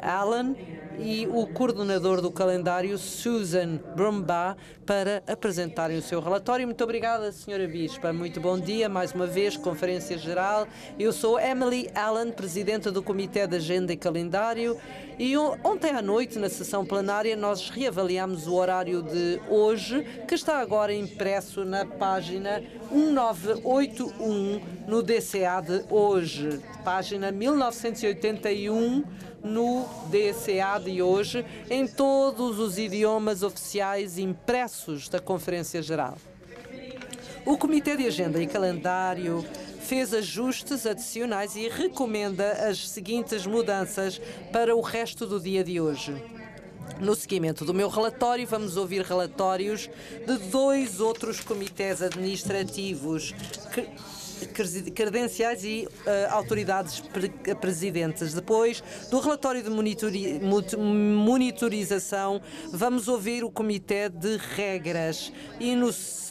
Speaker 2: Allen, e o coordenador do calendário, Susan Brumbaugh, para apresentarem o seu relatório. Muito obrigada, Sra. Bispa. Muito bom dia, mais uma vez, Conferência Geral. Eu sou Emily Allen, Presidenta do Comitê de Agenda e Calendário, e ontem à noite, na sessão plenária, nós reavaliámos o horário de hoje, que está agora impresso na página 1981 no DCA de hoje, página 1981 no DCA de hoje, em todos os idiomas oficiais impressos da Conferência Geral. O Comitê de Agenda e Calendário fez ajustes adicionais e recomenda as seguintes mudanças para o resto do dia de hoje. No seguimento do meu relatório, vamos ouvir relatórios de 2 outros comitês administrativos, credenciais e autoridades presidentes. Depois do relatório de monitorização, vamos ouvir o Comitê de Regras. E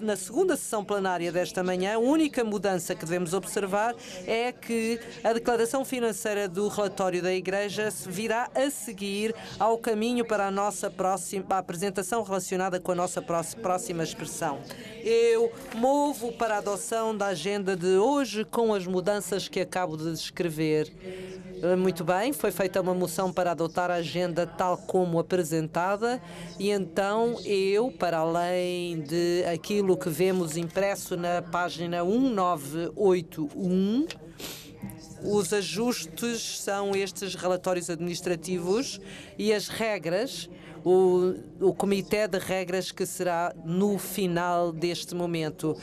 Speaker 2: na segunda sessão plenária desta manhã, a única mudança que devemos observar é que a declaração financeira do relatório da Igreja virá a seguir ao caminho para a apresentação relacionada com a nossa próxima expressão. Eu movo para a adoção da agenda de hoje com as mudanças que acabo de descrever. Muito bem, foi feita uma moção para adotar a agenda tal como apresentada e então eu, para além de aquilo que vemos impresso na página 1981, os ajustes são estes relatórios administrativos e as regras, o Comitê de Regras que será no final deste momento.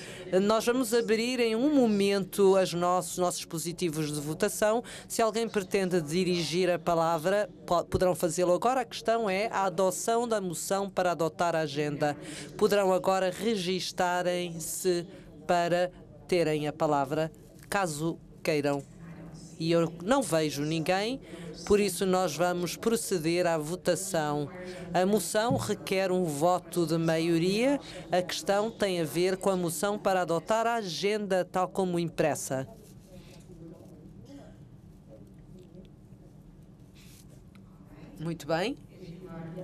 Speaker 2: Nós vamos abrir em um momento os nossos dispositivos de votação. Se alguém pretende dirigir a palavra, poderão fazê-lo agora. A questão é a adoção da moção para adotar a agenda. Poderão agora registarem-se para terem a palavra, caso queiram. E eu não vejo ninguém, por isso nós vamos proceder à votação. A moção requer um voto de maioria. A questão tem a ver com a moção para adotar a agenda tal como impressa. Muito bem.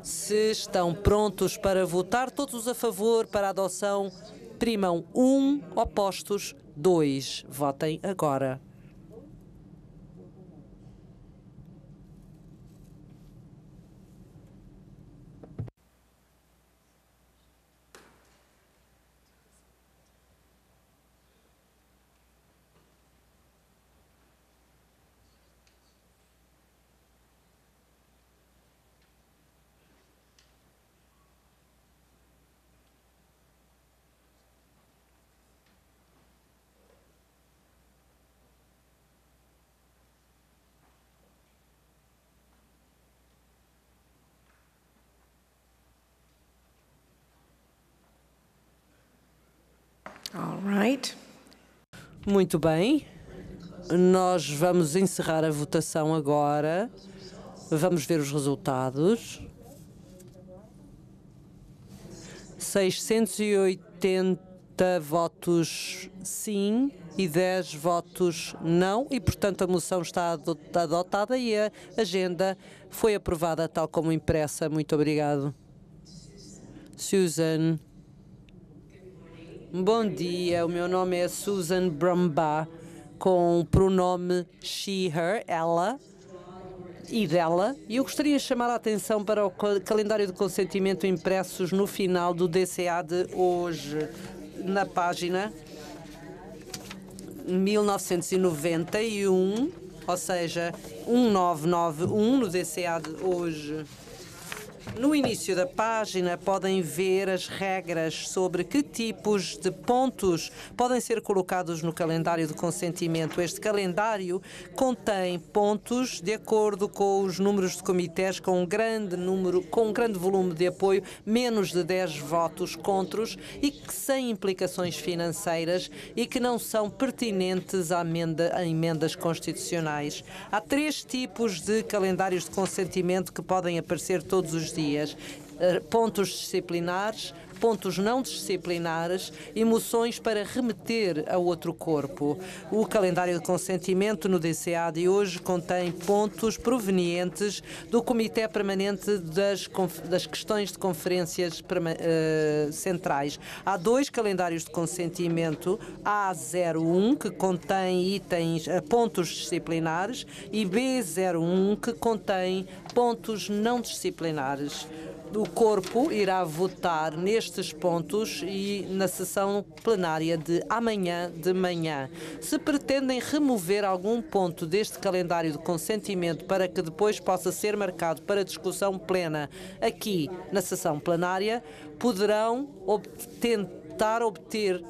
Speaker 2: Se estão prontos para votar, todos a favor para a adoção, primam 1, opostos 2. Votem agora.
Speaker 1: All right.
Speaker 2: Muito bem. Nós vamos encerrar a votação agora. Vamos ver os resultados. 680 votos sim e 10 votos não, e, portanto, a moção está adotada e a agenda foi aprovada tal como impressa. Muito obrigado. Susan. Bom dia, o meu nome é Susan Brumbaugh, com o pronome she, her, ela e dela. E eu gostaria de chamar a atenção para o calendário de consentimento impressos no final do DCA de hoje, na página 1991, ou seja, 1991 no DCA de hoje. No início da página podem ver as regras sobre que tipos de pontos podem ser colocados no calendário de consentimento. Este calendário contém pontos de acordo com os números de comitês com um grande volume de apoio, menos de 10 votos contros e que sem implicações financeiras e que não são pertinentes a emendas constitucionais. Há 3 tipos de calendários de consentimento que podem aparecer todos os dias. Pontos disciplinares, pontos não disciplinares e moções para remeter a outro corpo. O calendário de consentimento no DCA de hoje contém pontos provenientes do Comitê Permanente das Questões de Conferências Centrais. Há 2 calendários de consentimento, A01, que contém pontos disciplinares, e B01, que contém pontos não disciplinares. O corpo irá votar nestes pontos e na sessão plenária de amanhã de manhã. Se pretendem remover algum ponto deste calendário de consentimento para que depois possa ser marcado para discussão plena aqui na sessão plenária, poderão tentar obter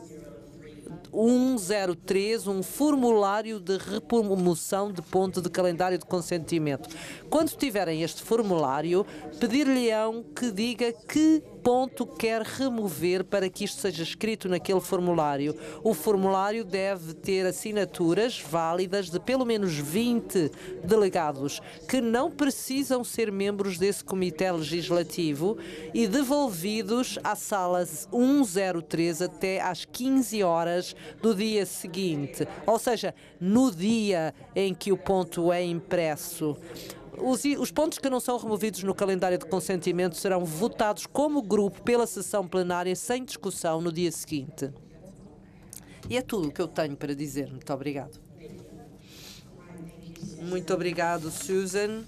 Speaker 2: 103, um formulário de remoção de ponto de calendário de consentimento. Quando tiverem este formulário, pedir-lhe-ão que diga que ponto quer remover para que isto seja escrito naquele formulário. O formulário deve ter assinaturas válidas de pelo menos 20 delegados que não precisam ser membros desse comitê legislativo e devolvidos à sala 103 até às 15 horas do dia seguinte, ou seja, no dia em que o ponto é impresso. Os pontos que não são removidos no calendário de consentimento serão votados como grupo pela sessão plenária sem discussão no dia seguinte. E é tudo o que eu tenho para dizer. Muito obrigado. Muito obrigado, Susan.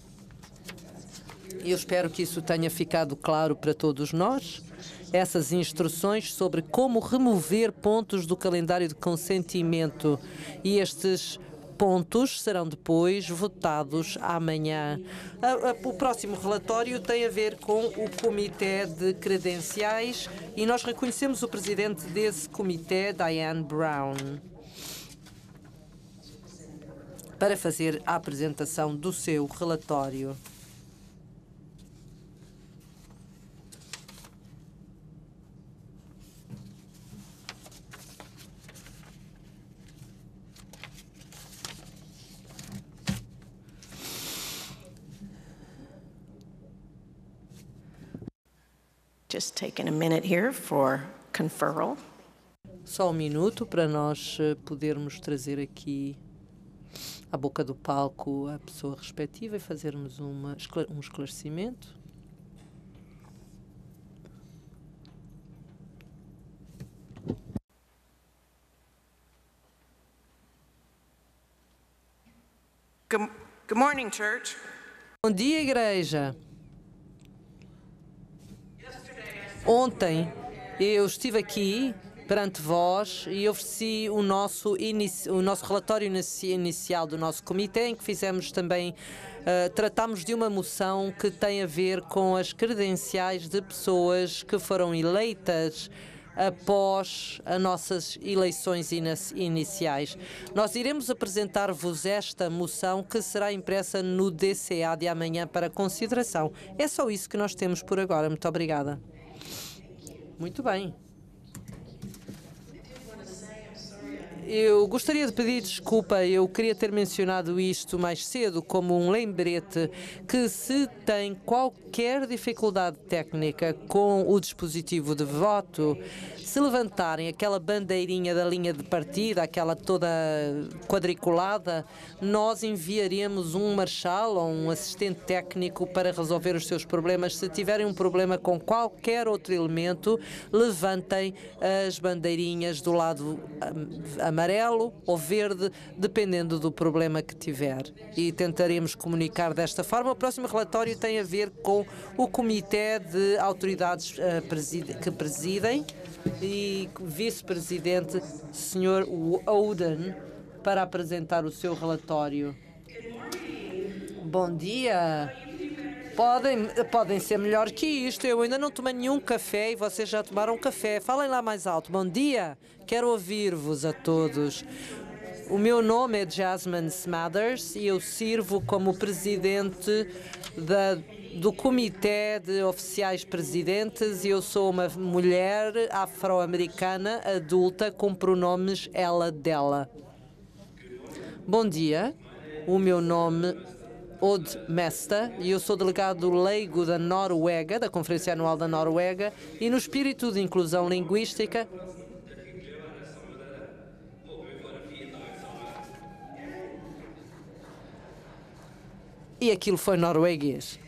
Speaker 2: Eu espero que isso tenha ficado claro para todos nós. Essas instruções sobre como remover pontos do calendário de consentimento, e estes pontos serão depois votados amanhã. O próximo relatório tem a ver com o Comitê de Credenciais e nós reconhecemos o presidente desse comitê, Diane Brown, para fazer a apresentação do seu relatório.
Speaker 1: Just taking a minute here for conferral.
Speaker 2: Só um minuto para nós podermos trazer aqui à boca do palco a pessoa respectiva e fazermos um esclarecimento.
Speaker 4: Good morning, church.
Speaker 2: Bom dia, igreja. Ontem eu estive aqui perante vós e ofereci o nosso relatório inicial do nosso comitê, em que fizemos também, tratamos de uma moção que tem a ver com as credenciais de pessoas que foram eleitas após as nossas eleições iniciais. Nós iremos apresentar-vos esta moção que será impressa no DCA de amanhã para consideração. É só isso que nós temos por agora. Muito obrigada. Muito bem. Eu gostaria de pedir desculpa, eu queria ter mencionado isto mais cedo como um lembrete que se tem qualquer dificuldade técnica com o dispositivo de voto, se levantarem aquela bandeirinha da linha de partida, aquela toda quadriculada, nós enviaremos um marshal ou um assistente técnico para resolver os seus problemas. Se tiverem um problema com qualquer outro elemento, levantem as bandeirinhas do lado amarelo ou verde, dependendo do problema que tiver. E tentaremos comunicar desta forma. O próximo relatório tem a ver com o Comitê de Autoridades que presidem e vice-presidente, Sr. Oden, para apresentar o seu relatório. Bom dia. Podem ser melhor que isto. Eu ainda não tomei nenhum café e vocês já tomaram café. Falem lá mais alto. Bom dia. Quero ouvir-vos a todos. O meu nome é Jasmine Smathers e eu sirvo como presidente do Comitê de Oficiais Presidentes e eu sou uma mulher afro-americana adulta com pronomes ela, dela. Bom dia. O meu nome Odd Mesta e eu sou delegado leigo da Noruega, da Conferência Anual da Noruega, e no espírito de inclusão linguística e aquilo foi norueguês.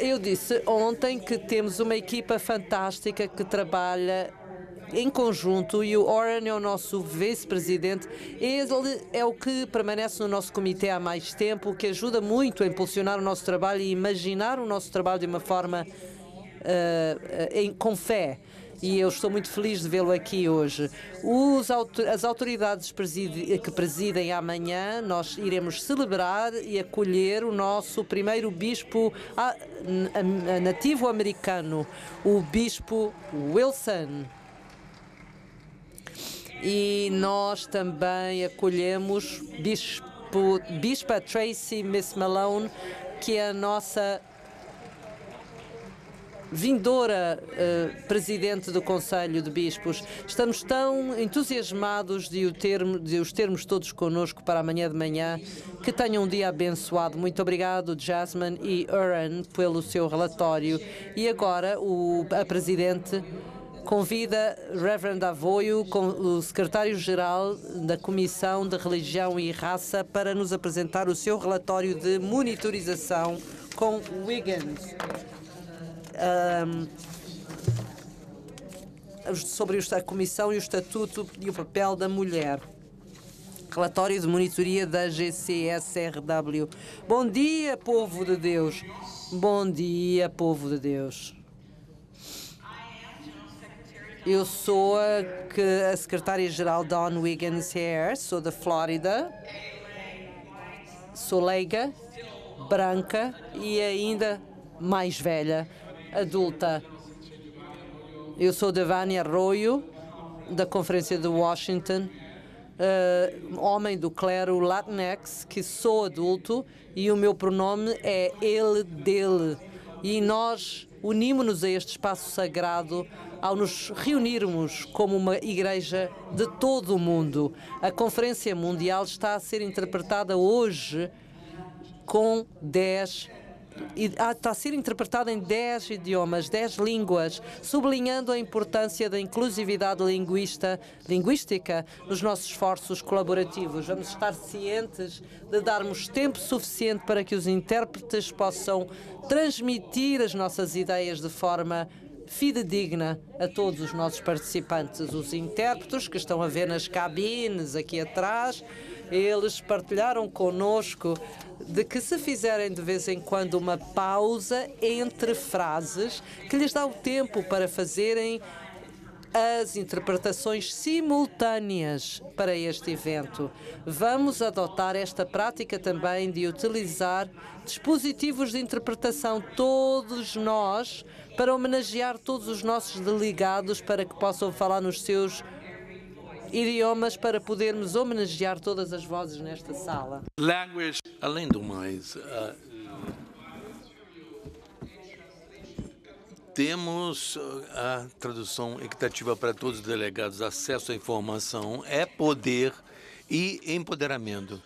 Speaker 2: Eu disse ontem que temos uma equipa fantástica que trabalha em conjunto e o Oren é o nosso vice-presidente. Ele é o que permanece no nosso comitê há mais tempo, o que ajuda muito a impulsionar o nosso trabalho e imaginar o nosso trabalho de uma forma com fé. E eu estou muito feliz de vê-lo aqui hoje. As autoridades que presidem amanhã, nós iremos celebrar e acolher o nosso primeiro bispo nativo-americano, o bispo Wilson. E nós também acolhemos Bispa Tracy Miss Malone, que é a nossa vindoura presidente do Conselho de Bispos. Estamos tão entusiasmados de os termos todos connosco para amanhã de manhã. Que tenham um dia abençoado. Muito obrigado, Jasmine e Oren, pelo seu relatório. E agora a presidente convida Reverend Avoio, o secretário-geral da Comissão de Religião e Raça, para nos apresentar o seu relatório de monitorização com Wiggins. Sobre a Comissão e o Estatuto e o papel da mulher. Relatório de monitoria da GCSRW. Bom dia, povo de Deus. Bom dia, povo de Deus. Eu sou a secretária-geral Dawn Wiggins Hare, sou da Flórida. Sou leiga, branca e ainda mais velha, adulta. Eu sou Devani Arroyo, da Conferência de Washington, homem do clero Latinx, que sou adulto e o meu pronome é ele, dele. E nós unimos-nos a este espaço sagrado ao nos reunirmos como uma igreja de todo o mundo. A Conferência Mundial está a ser interpretada hoje com 10 está a ser interpretada em 10 idiomas, 10 línguas, sublinhando a importância da inclusividade linguística nos nossos esforços colaborativos. Vamos estar cientes de darmos tempo suficiente para que os intérpretes possam transmitir as nossas ideias de forma fidedigna a todos os nossos participantes. Os intérpretes que estão a ver nas cabines aqui atrás, eles partilharam conosco de que se fizerem de vez em quando uma pausa entre frases, que lhes dá o tempo para fazerem as interpretações simultâneas para este evento. Vamos adotar esta prática também de utilizar dispositivos de interpretação, todos nós, para homenagear todos os nossos delegados para que possam falar nos seus idiomas, para podermos homenagear todas as vozes nesta sala.
Speaker 3: Além do mais, temos a tradução equitativa para todos os delegados. Acesso à informação é poder e empoderamento.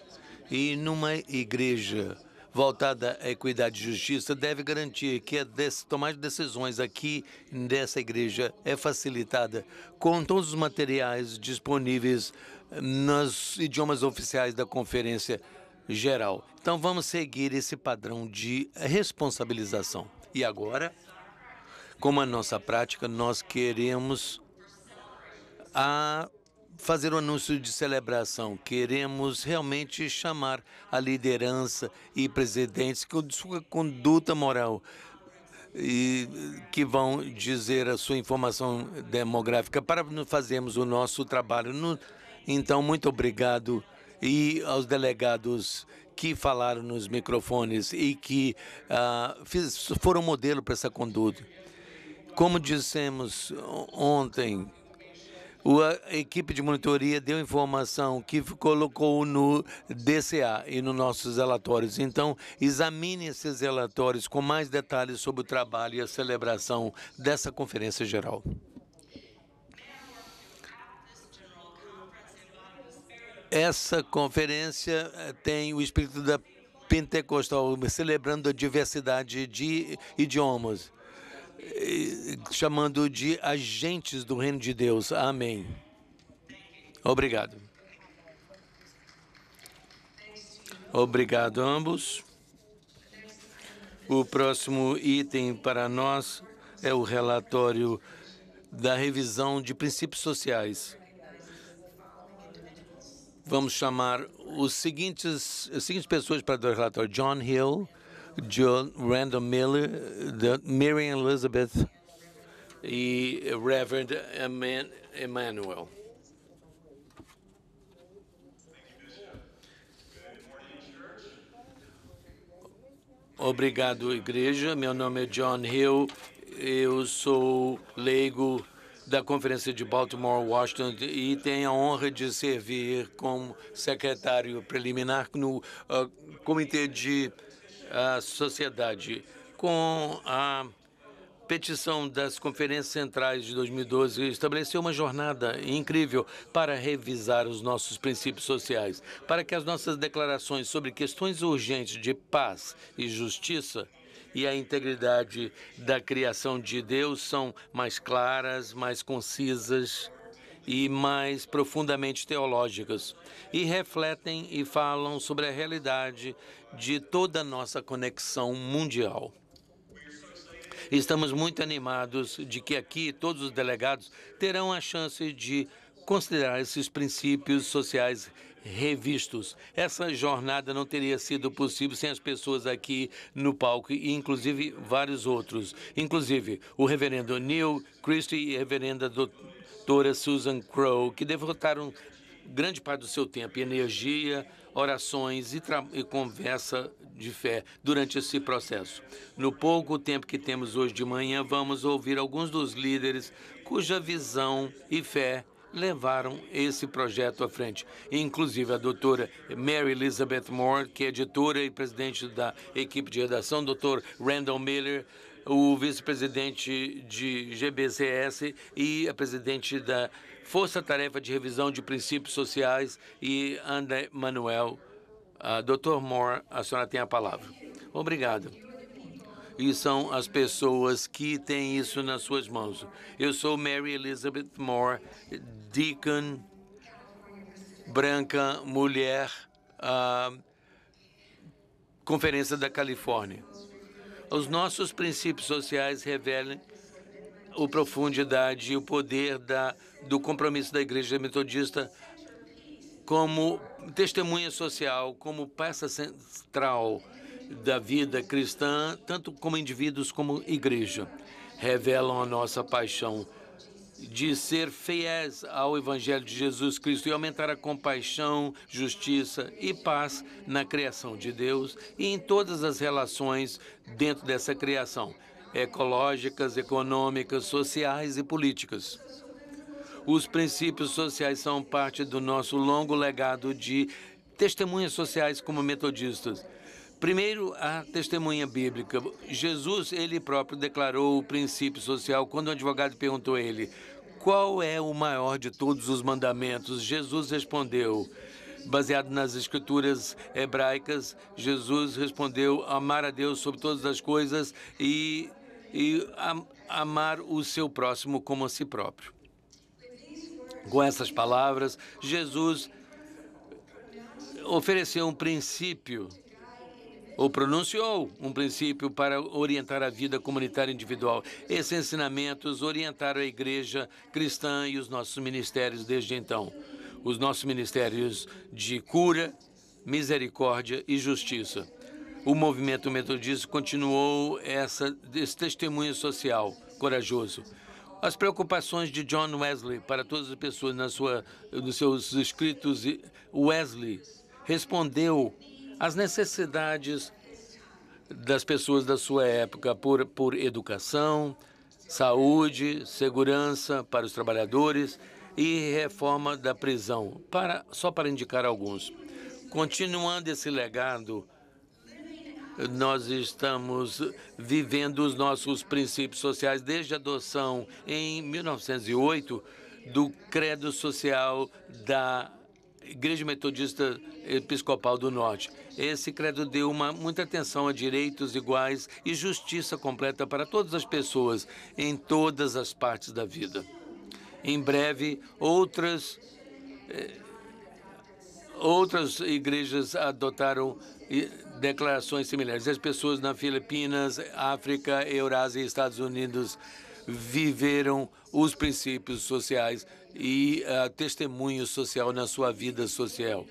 Speaker 3: E numa igreja voltada à equidade e justiça, deve garantir que a tomada de decisões aqui dessa igreja é facilitada com todos os materiais disponíveis nos idiomas oficiais da Conferência Geral. Então, vamos seguir esse padrão de responsabilização. E agora, como a nossa prática, nós queremos fazer um anúncio de celebração. Queremos realmente chamar a liderança e presidentes com sua conduta moral e que vão dizer a sua informação demográfica para fazermos o nosso trabalho. Então, muito obrigado. E aos delegados que falaram nos microfones e que foram modelo para essa conduta. Como dissemos ontem, a equipe de monitoria deu informação que colocou no DCA e nos nossos relatórios. Então, examine esses relatórios com mais detalhes sobre o trabalho e a celebração dessa Conferência Geral. Essa conferência tem o espírito da pentecostal, celebrando a diversidade de idiomas, chamando de agentes do reino de Deus. Amém. Obrigado. Obrigado a ambos. O próximo item para nós é o relatório da revisão de princípios sociais. Vamos chamar as seguintes pessoas para dar o relatório: John Hill, John Randall Miller, Miriam Elizabeth e Reverend Emmanuel. Obrigado, igreja. Meu nome é John Hill. Eu sou leigo da Conferência de Baltimore, Washington, e tenho a honra de servir como secretário preliminar no Comitê de Sociedade. Com a petição das conferências centrais de 2012, estabeleceu uma jornada incrível para revisar os nossos princípios sociais, para que as nossas declarações sobre questões urgentes de paz e justiça e a integridade da criação de Deus são mais claras, mais concisas e mais profundamente teológicas, e refletem e falam sobre a realidade de toda a nossa conexão mundial. Estamos muito animados de que aqui todos os delegados terão a chance de considerar esses princípios sociais revistos. Essa jornada não teria sido possível sem as pessoas aqui no palco e, inclusive, vários outros. Inclusive, o reverendo Neil Christie e a reverenda doutora Susan Crow, que devotaram grande parte do seu tempo e energia, orações e conversa de fé durante esse processo. No pouco tempo que temos hoje de manhã, vamos ouvir alguns dos líderes cuja visão e fé levaram esse projeto à frente, inclusive a doutora Mary Elizabeth Moore, que é editora e presidente da equipe de redação, doutor Randall Miller, o vice-presidente de GBCS e a presidente da Força-Tarefa de Revisão de Princípios Sociais, e André Manuel. Dr. Moore, a senhora tem a palavra. Obrigado. E são as pessoas que têm isso nas suas mãos. Eu sou Mary Elizabeth Moore, deacon, branca, mulher, Conferência da Califórnia. Os nossos princípios sociais revelam a profundidade e o poder do compromisso da Igreja Metodista como testemunha social, como peça central da vida cristã, tanto como indivíduos como igreja. Revelam a nossa paixão de ser fiéis ao Evangelho de Jesus Cristo e aumentar a compaixão, justiça e paz na criação de Deus e em todas as relações dentro dessa criação, ecológicas, econômicas, sociais e políticas. Os princípios sociais são parte do nosso longo legado de testemunhas sociais como metodistas. Primeiro, a testemunha bíblica. Jesus, ele próprio, declarou o princípio social quando o advogado perguntou a ele: qual é o maior de todos os mandamentos? Jesus respondeu, baseado nas escrituras hebraicas, Jesus respondeu: amar a Deus sobre todas as coisas e amar o seu próximo como a si próprio. Com essas palavras, Jesus ofereceu um princípio, ou pronunciou um princípio para orientar a vida comunitária individual. Esses ensinamentos orientaram a igreja cristã e os nossos ministérios desde então. Os nossos ministérios de cura, misericórdia e justiça. O movimento metodista continuou esse testemunho social corajoso. As preocupações de John Wesley para todas as pessoas nos seus escritos, Wesley respondeu às necessidades das pessoas da sua época por educação, saúde, segurança para os trabalhadores e reforma da prisão, só para indicar alguns. Continuando esse legado, nós estamos vivendo os nossos princípios sociais desde a adoção em 1908 do Credo Social da Igreja Metodista Episcopal do Norte. Esse credo deu muita atenção a direitos iguais e justiça completa para todas as pessoas em todas as partes da vida. Em breve, outras igrejas adotaram declarações similares. As pessoas nas Filipinas, África, Eurásia e Estados Unidos viveram os princípios sociais e testemunho social na sua vida social.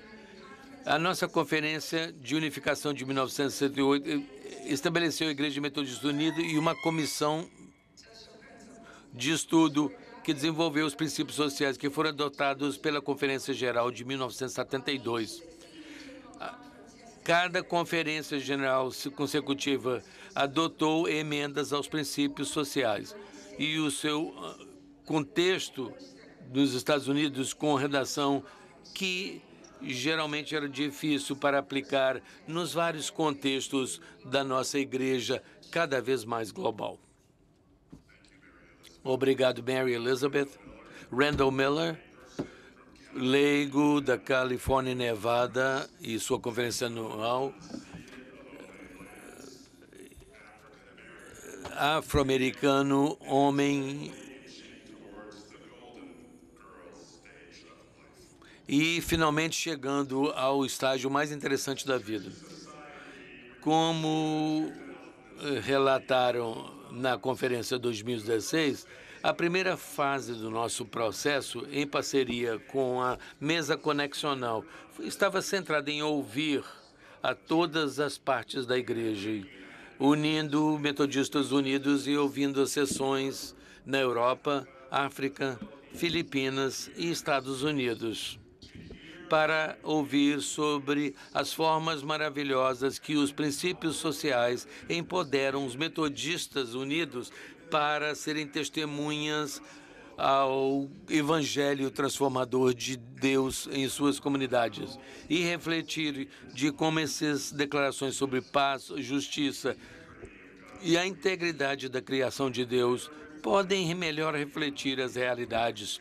Speaker 3: A nossa Conferência de Unificação de 1968 estabeleceu a Igreja Metodista Unida e uma comissão de estudo que desenvolveu os princípios sociais que foram adotados pela Conferência Geral de 1972. Cada Conferência Geral consecutiva adotou emendas aos princípios sociais e o seu contexto dos Estados Unidos com redação que geralmente era difícil para aplicar nos vários contextos da nossa igreja cada vez mais global. Obrigado, Mary Elizabeth. Randall Miller, leigo da Califórnia e Nevada e sua conferência anual. Afro-americano, homem e finalmente chegando ao estágio mais interessante da vida. Como relataram na Conferência 2016, a primeira fase do nosso processo, em parceria com a Mesa Conexional, estava centrada em ouvir a todas as partes da igreja, unindo Metodistas Unidos e ouvindo as sessões na Europa, África, Filipinas e Estados Unidos, para ouvir sobre as formas maravilhosas que os princípios sociais empoderam os Metodistas Unidos para serem testemunhas ao evangelho transformador de Deus em suas comunidades e refletir de como essas declarações sobre paz, justiça e a integridade da criação de Deus podem melhor refletir as realidades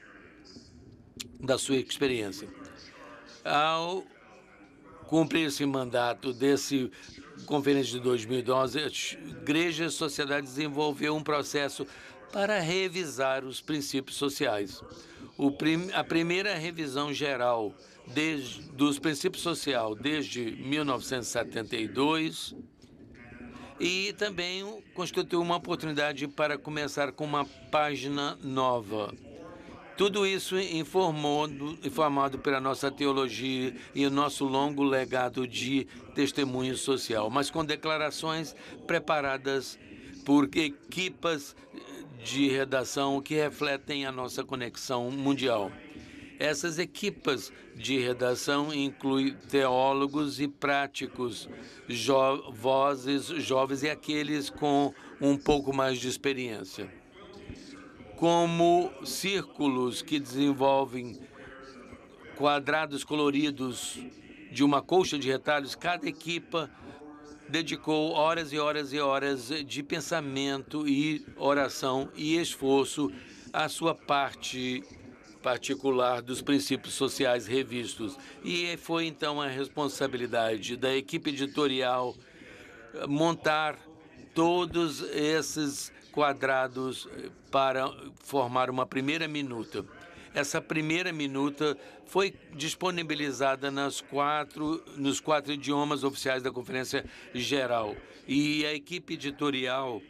Speaker 3: da sua experiência. Ao cumprir esse mandato desse Conferência de 2012, a Igreja e Sociedade desenvolveu um processo para revisar os princípios sociais. A primeira revisão geral dos princípios sociais desde 1972 e também constituiu uma oportunidade para começar com uma página nova. Tudo isso informado pela nossa teologia e o nosso longo legado de testemunho social, mas com declarações preparadas por equipas de redação que refletem a nossa conexão mundial. Essas equipas de redação incluem teólogos e práticos, vozes jovens e aqueles com um pouco mais de experiência. Como círculos que desenvolvem quadrados coloridos de uma colcha de retalhos, cada equipa dedicou horas e horas e horas de pensamento e oração e esforço à sua parte particular dos princípios sociais revistos. E foi então a responsabilidade da equipe editorial montar todos esses quadrados para formar uma primeira minuta. Essa primeira minuta foi disponibilizada nos quatro idiomas oficiais da Conferência Geral. E a equipe editorial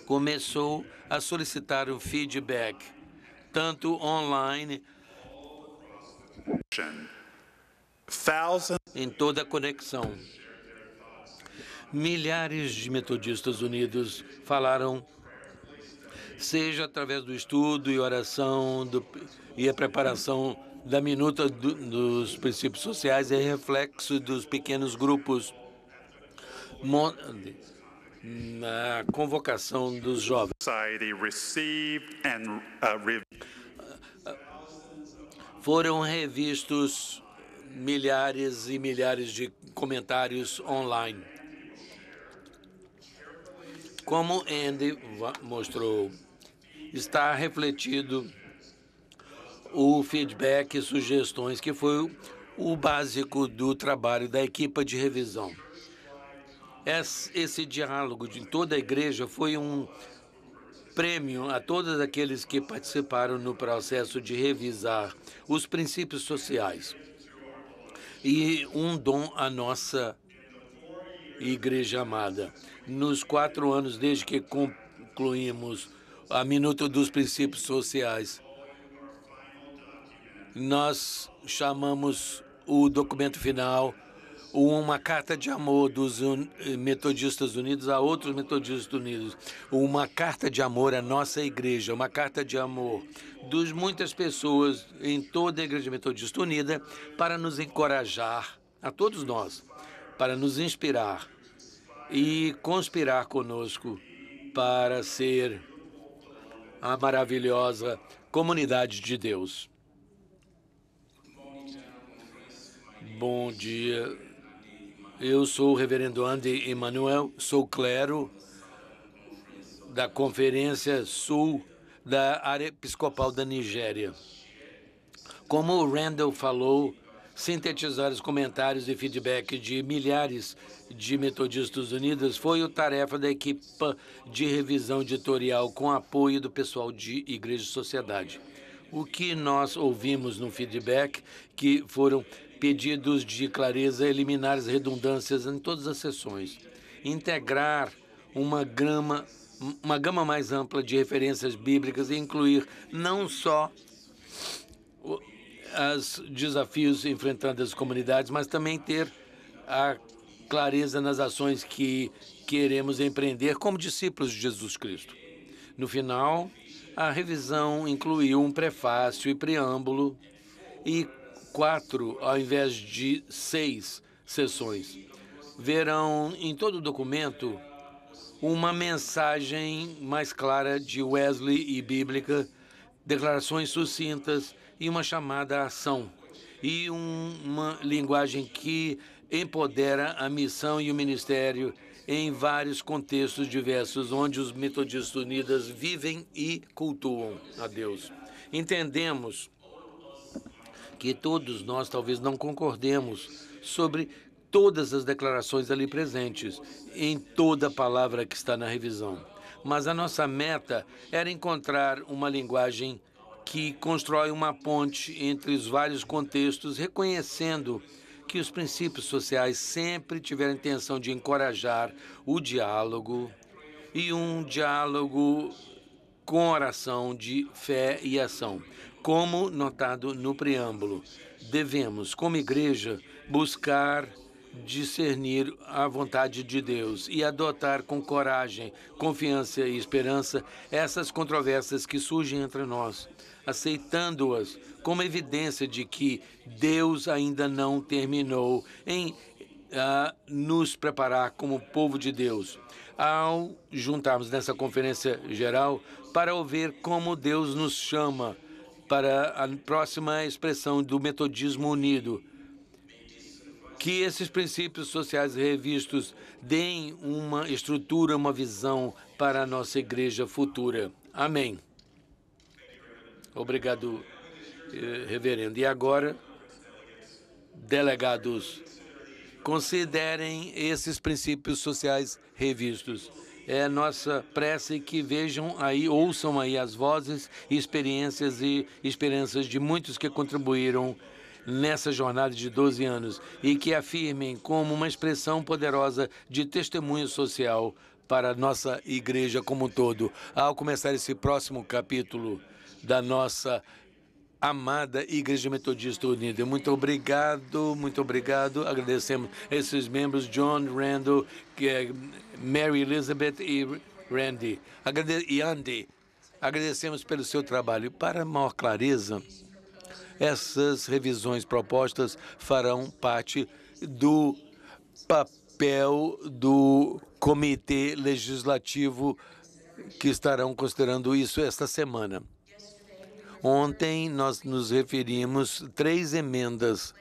Speaker 3: começou a solicitar o feedback, tanto online, em toda a conexão. Milhares de Metodistas Unidos falaram, seja através do estudo e oração e a preparação da minuta dos princípios sociais, é reflexo dos pequenos grupos na convocação dos jovens. Foram revistos milhares e milhares de comentários online. Como Andy mostrou, está refletido o feedback e sugestões, que foi o básico do trabalho da equipe de revisão. Esse diálogo de toda a igreja foi um prêmio a todos aqueles que participaram no processo de revisar os princípios sociais e um dom à nossa igreja amada. Nos 4 anos desde que concluímos a Minuta dos Princípios Sociais, nós chamamos o documento final uma carta de amor dos Metodistas Unidos a outros Metodistas Unidos, uma carta de amor à nossa igreja, uma carta de amor de muitas pessoas em toda a Igreja Metodista Unida para nos encorajar, a todos nós, para nos inspirar e conspirar conosco para ser a maravilhosa comunidade de Deus. Bom dia. Eu sou o reverendo Andy Emmanuel, sou clero da Conferência Sul da Área Episcopal da Nigéria. Como o Randall falou, sintetizar os comentários e feedback de milhares de Metodistas Unidos foi a tarefa da equipe de revisão editorial com apoio do pessoal de Igreja e Sociedade. O que nós ouvimos no feedback, que foram pedidos de clareza, eliminar as redundâncias em todas as sessões, integrar uma gama mais ampla de referências bíblicas e incluir não só os desafios enfrentando as comunidades, mas também ter a clareza nas ações que queremos empreender como discípulos de Jesus Cristo. No final, a revisão incluiu um prefácio e preâmbulo e 4, ao invés de 6 sessões. Verão em todo o documento uma mensagem mais clara de Wesley e bíblica, declarações sucintas e uma chamada à ação, e uma linguagem que empodera a missão e o ministério em vários contextos diversos, onde os Metodistas Unidos vivem e cultuam a Deus. Entendemos que todos nós talvez não concordemos sobre todas as declarações ali presentes, em toda a palavra que está na revisão. Mas a nossa meta era encontrar uma linguagem que constrói uma ponte entre os vários contextos, reconhecendo que os princípios sociais sempre tiveram a intenção de encorajar o diálogo e um diálogo com oração de fé e ação. Como notado no preâmbulo, devemos, como igreja, buscar discernir a vontade de Deus e adotar com coragem, confiança e esperança essas controvérsias que surgem entre nós, aceitando-as como evidência de que Deus ainda não terminou em nos preparar como povo de Deus. Ao juntarmos nessa conferência geral para ouvir como Deus nos chama para a próxima expressão do Metodismo Unido, que esses princípios sociais revistos deem uma estrutura, uma visão para a nossa igreja futura. Amém. Obrigado, reverendo. E agora, delegados, considerem esses princípios sociais revistos. É nossa prece que vejam aí, ouçam aí as vozes, experiências e esperanças de muitos que contribuíram nessa jornada de 12 anos e que afirmem como uma expressão poderosa de testemunho social para a nossa igreja como um todo. Ao começar esse próximo capítulo da nossa amada Igreja Metodista Unida. Muito obrigado, muito obrigado. Agradecemos esses membros, John, Randall, Mary Elizabeth e Randy. E Andy. Agradecemos pelo seu trabalho. E para maior clareza, essas revisões propostas farão parte do papel do Comitê Legislativo que estarão considerando isso esta semana. Ontem, nós nos referimos 3 emendas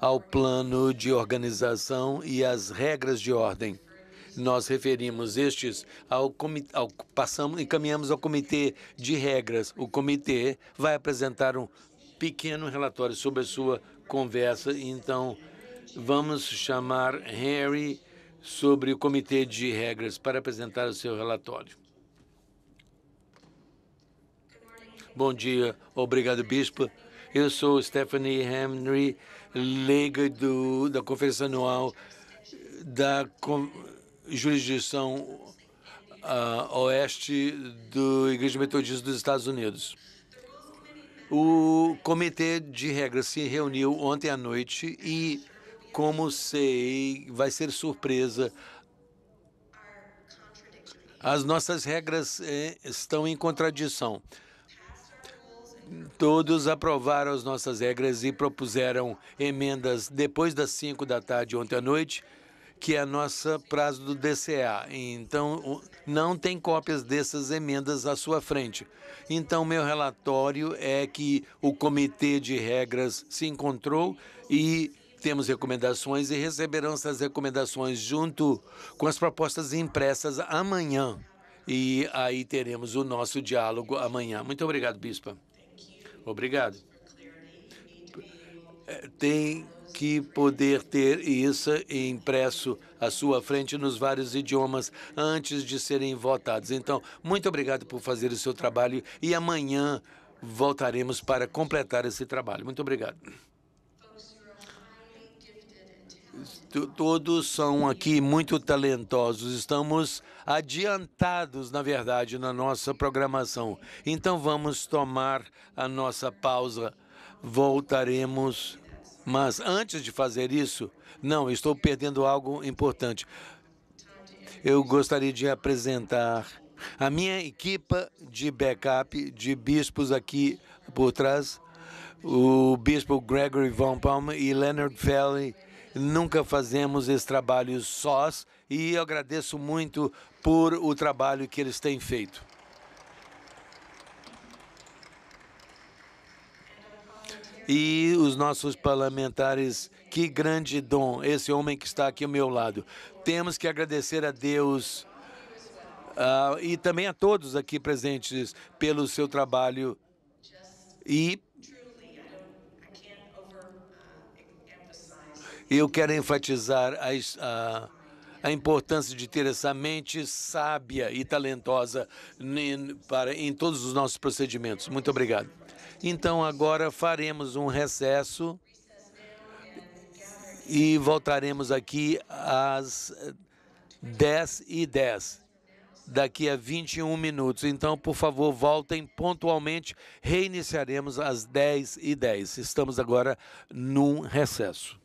Speaker 3: ao plano de organização e às regras de ordem. Nós referimos estes encaminhamos ao comitê de regras. O comitê vai apresentar pequeno relatório sobre a sua conversa. Então, vamos chamar Harry sobre o Comitê de Regras para apresentar o seu relatório. Bom dia, obrigado, Bispo. Eu sou Stephanie Henry, leiga da Conferência Anual da Jurisdição Oeste da Igreja Metodista dos Estados Unidos. O Comitê de Regras se reuniu ontem à noite e, como sei, vai ser surpresa. As nossas regras estão em contradição. Todos aprovaram as nossas regras e propuseram emendas depois das 5 da tarde ontem à noite, que é a nossa prazo do DCA. Então, não tem cópias dessas emendas à sua frente. Então, meu relatório é que o Comitê de Regras se encontrou e temos recomendações e receberão essas recomendações junto com as propostas impressas amanhã. E aí teremos o nosso diálogo amanhã. Muito obrigado, Bispa. Obrigado. Tem que poder ter isso impresso à sua frente nos vários idiomas antes de serem votados. Então, muito obrigado por fazer o seu trabalho e amanhã voltaremos para completar esse trabalho. Muito obrigado. Todos são aqui muito talentosos. Estamos adiantados, na verdade, na nossa programação. Então, vamos tomar a nossa pausa. Voltaremos. Mas, antes de fazer isso, não, estou perdendo algo importante. Eu gostaria de apresentar a minha equipe de backup, de bispos aqui por trás, o bispo Gregory Von Palmer e Leonard Felly. Nunca fazemos esse trabalho sós e eu agradeço muito por o trabalho que eles têm feito. E os nossos parlamentares, que grande dom, esse homem que está aqui ao meu lado. Temos que agradecer a Deus e também a todos aqui presentes pelo seu trabalho. E eu quero enfatizar a importância de ter essa mente sábia e talentosa em todos os nossos procedimentos. Muito obrigado. Então, agora faremos um recesso e voltaremos aqui às 10h10, daqui a 21 minutos. Então, por favor, voltem pontualmente. Reiniciaremos às 10h10. Estamos agora num recesso.